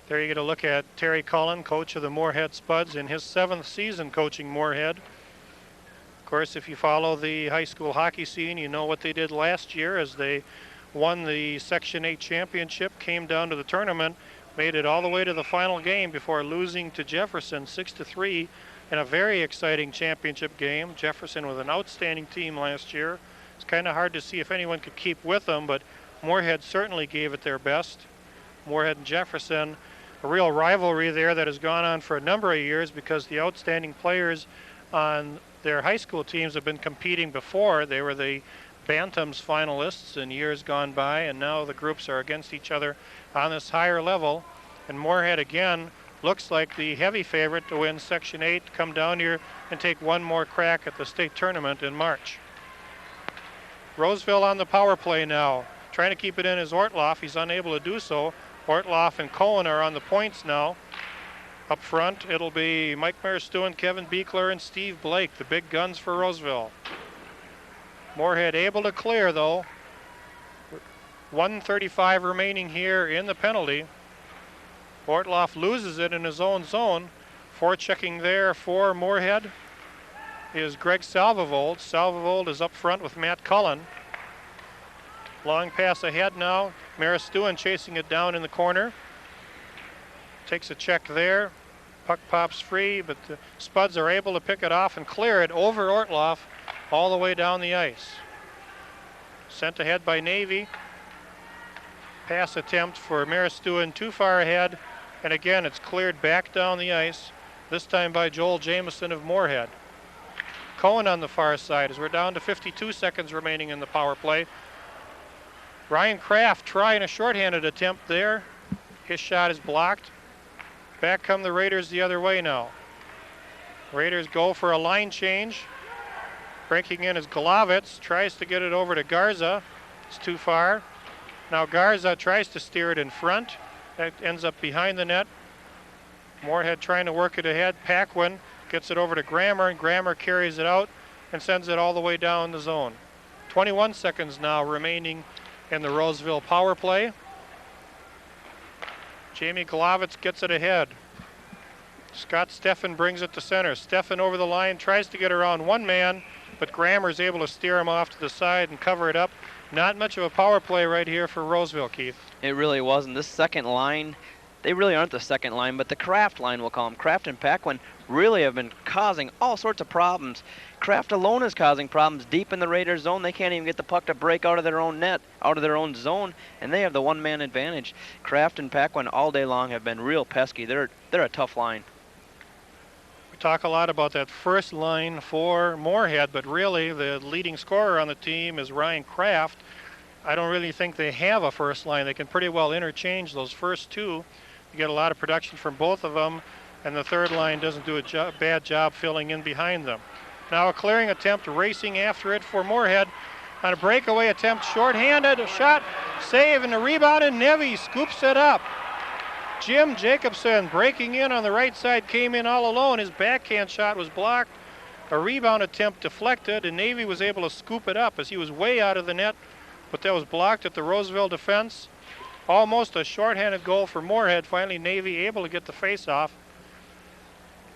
There you get a look at Terry Cullen, coach of the Moorhead Spuds, in his 7th season coaching Moorhead. Of course, if you follow the high school hockey scene, you know what they did last year as they won the Section 8 championship, came down to the tournament, made it all the way to the final game before losing to Jefferson 6-3 in a very exciting championship game. Jefferson with an outstanding team last year. It's kind of hard to see if anyone could keep with them, but Moorhead certainly gave it their best. Moorhead and Jefferson, a real rivalry there that has gone on for a number of years because the outstanding players on their high school teams have been competing before. They were the Bantams finalists in years gone by, and now the groups are against each other on this higher level. And Moorhead again looks like the heavy favorite to win Section 8, come down here and take one more crack at the state tournament in March. Roseville on the power play now. Trying to keep it in is Ortloff. He's unable to do so. Ortloff and Cohen are on the points now. Up front, it'll be Mike Maristuin, Kevin Beekler, and Steve Blake, the big guns for Roseville. Moorhead able to clear, though. 1:35 remaining here in the penalty. Ortloff loses it in his own zone. Forechecking there for Moorhead is Greg Salvovold. Salvovold is up front with Matt Cullen. Long pass ahead now. Maristuin chasing it down in the corner. Takes a check there. Puck pops free, but the Spuds are able to pick it off and clear it over Ortloff all the way down the ice. Sent ahead by Navy. Pass attempt for Maristuin too far ahead, and again it's cleared back down the ice, this time by Joel Jameson of Moorhead. Cohen on the far side as we're down to 52 seconds remaining in the power play. Ryan Kraft trying a shorthanded attempt there. His shot is blocked. Back come the Raiders the other way now. Raiders go for a line change. Breaking in is Glavitz, tries to get it over to Garza. It's too far. Now Garza tries to steer it in front. That ends up behind the net. Moorhead trying to work it ahead. Paquin gets it over to Grammer, and Grammer carries it out and sends it all the way down the zone. 21 seconds now remaining in the Roseville power play. Jamie Glavitz gets it ahead. Scott Steffen brings it to center. Steffen over the line, tries to get around one man, but Grammer's able to steer him off to the side and cover it up. Not much of a power play right here for Roseville, Keith. It really wasn't. This second line, they really aren't the second line, but the Kraft line, we'll call them. Kraft and Paquin really have been causing all sorts of problems. Kraft alone is causing problems deep in the Raiders zone. They can't even get the puck to break out of their own net, out of their own zone, and they have the one-man advantage. Kraft and Paquin all day long have been real pesky. They're a tough line. We talk a lot about that first line for Moorhead, but really the leading scorer on the team is Ryan Kraft. I don't really think they have a first line. They can pretty well interchange those first two. You get a lot of production from both of them, and the third line doesn't do a bad job filling in behind them. Now a clearing attempt, racing after it for Moorhead. On a breakaway attempt, shorthanded, a shot, save, and the rebound, and Nevy scoops it up. Jim Jacobson breaking in on the right side, came in all alone. His backhand shot was blocked. A rebound attempt deflected, and Navy was able to scoop it up as he was way out of the net, but that was blocked at the Roseville defense. Almost a shorthanded goal for Moorhead. Finally, Navy able to get the face-off.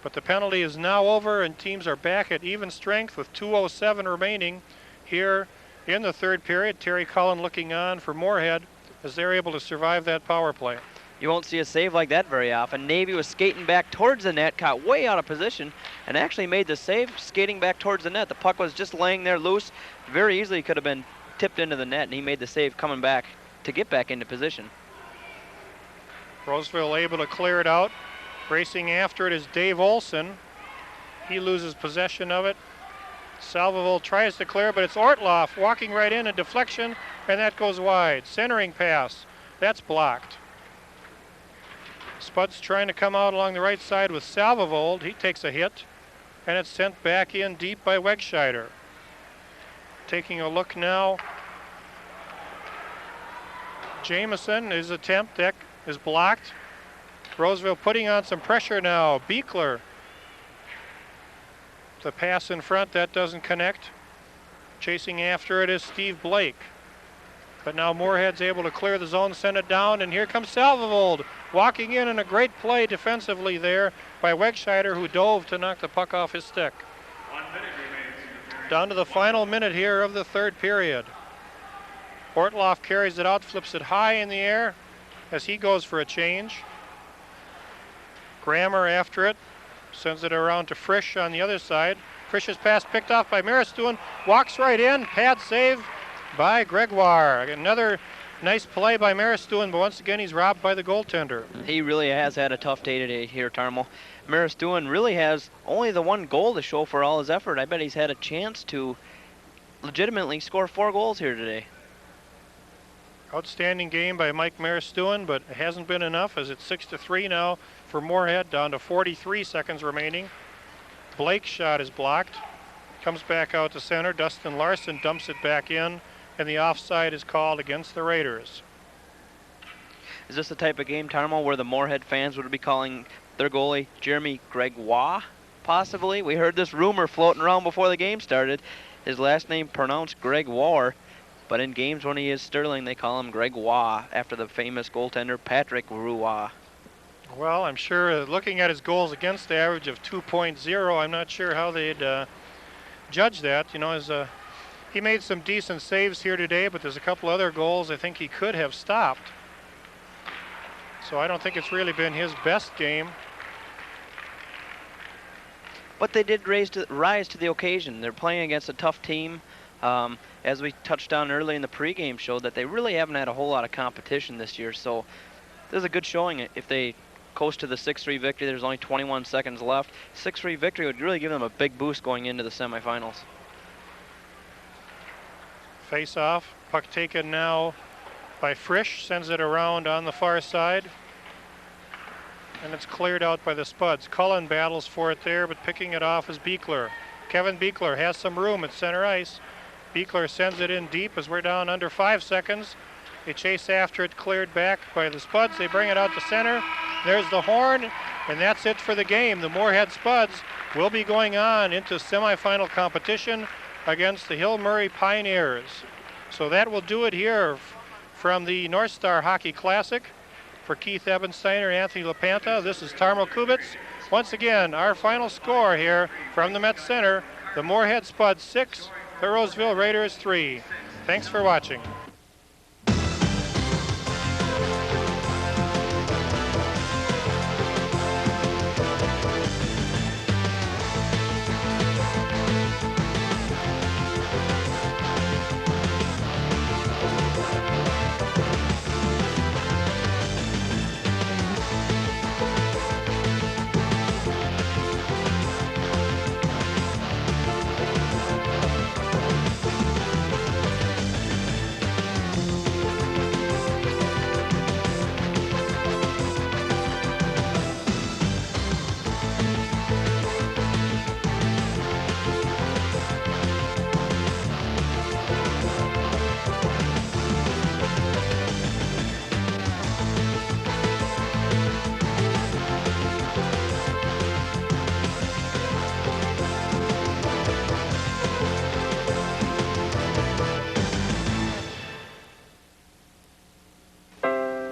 But the penalty is now over, and teams are back at even strength with 2:07 remaining here in the third period. Terry Cullen looking on for Moorhead as they're able to survive that power play. You won't see a save like that very often. Navy was skating back towards the net, caught way out of position, and actually made the save skating back towards the net. The puck was just laying there loose. Very easily could have been tipped into the net, and he made the save coming back to get back into position. Roseville able to clear it out. Racing after it is Dave Olson. He loses possession of it. Salvaville tries to clear, but it's Ortloff walking right in, a deflection, and that goes wide. Centering pass, that's blocked. Spud's trying to come out along the right side with Salvavold. He takes a hit, and it's sent back in deep by Wegscheider. Taking a look now. Jameson, his attempt that is blocked. Roseville putting on some pressure now. Beekler. The pass in front, that doesn't connect. Chasing after it is Steve Blake. But now Moorhead's able to clear the zone, send it down, and here comes Salvavold. Walking in and a great play defensively there by Wegscheider, who dove to knock the puck off his stick. 1 minute remains. Down to the final minute here of the third period. Ortloff carries it out, flips it high in the air as he goes for a change. Grammer after it, sends it around to Frisch on the other side. Frisch's pass picked off by Maristuin, walks right in, pad save by Gregoire. Another nice play by Maristuin, but once again he's robbed by the goaltender. He really has had a tough day today here, Tarmo. Maristuin really has only the one goal to show for all his effort. I bet he's had a chance to legitimately score 4 goals here today. Outstanding game by Mike Maristuin, but it hasn't been enough as it's 6-3 now for Moorhead, down to 43 seconds remaining. Blake's shot is blocked. Comes back out to center. Dustin Larson dumps it back in, and the offside is called against the Raiders. Is this the type of game, Tarmo, where the Moorhead fans would be calling their goalie Jeremy Gregoire, possibly? We heard this rumor floating around before the game started. His last name pronounced Gregoire, but in games when he is Sterling, they call him Gregoire, after the famous goaltender Patrick Roy. Well, I'm sure looking at his goals against average of 2.0, I'm not sure how they'd judge that. You know, He made some decent saves here today, but there's a couple other goals I think he could have stopped. So I don't think it's really been his best game. But they did rise to the occasion. They're playing against a tough team. As we touched on early in the pregame show, that they really haven't had a whole lot of competition this year. So there's a good showing if they coast to the 6-3 victory. There's only 21 seconds left. 6-3 victory would really give them a big boost going into the semifinals. Face off. Puck taken now by Frisch. Sends it around on the far side. And it's cleared out by the Spuds. Cullen battles for it there, but picking it off is Beekler. Kevin Beekler has some room at center ice. Beekler sends it in deep as we're down under 5 seconds. They chase after it, cleared back by the Spuds. They bring it out to center. There's the horn, and that's it for the game. The Moorhead Spuds will be going on into semifinal competition against the Hill Murray Pioneers. So that will do it here from the North Star Hockey Classic. For Keith Ebensteiner and Anthony LaPanta, this is Tarmo Kubitz. Once again, our final score here from the Met Center, the Moorhead Spuds 6, the Roseville Raiders 3. Thanks for watching.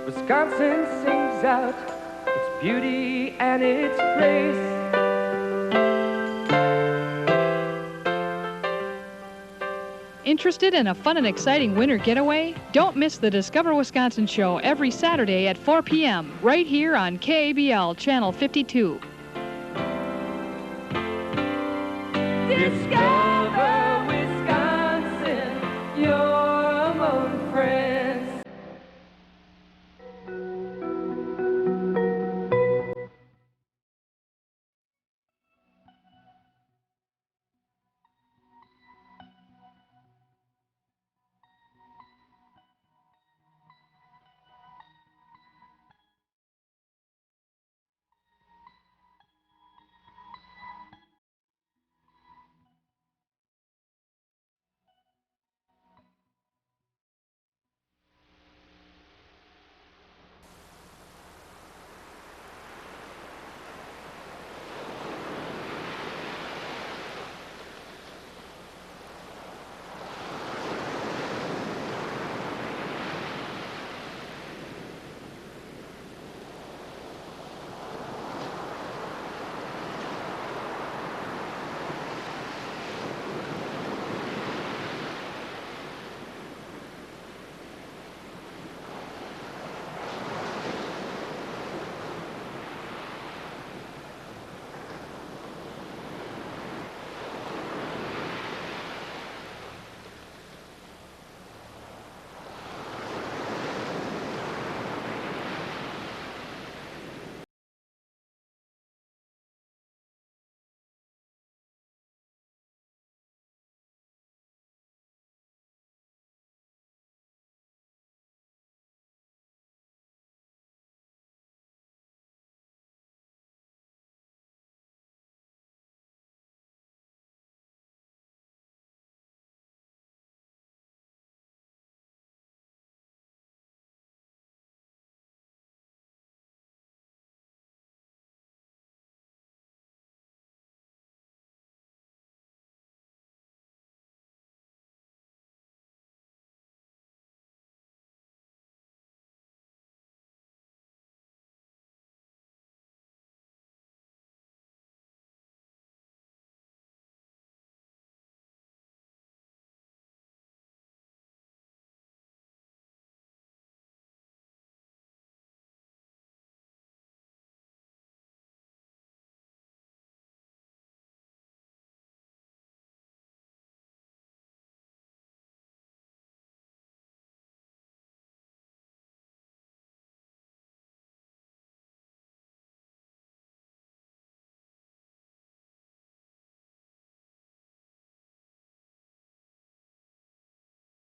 Wisconsin sings out its beauty and its grace. Interested in a fun and exciting winter getaway? Don't miss the Discover Wisconsin show every Saturday at 4 p.m. right here on KABL Channel 52. Discover!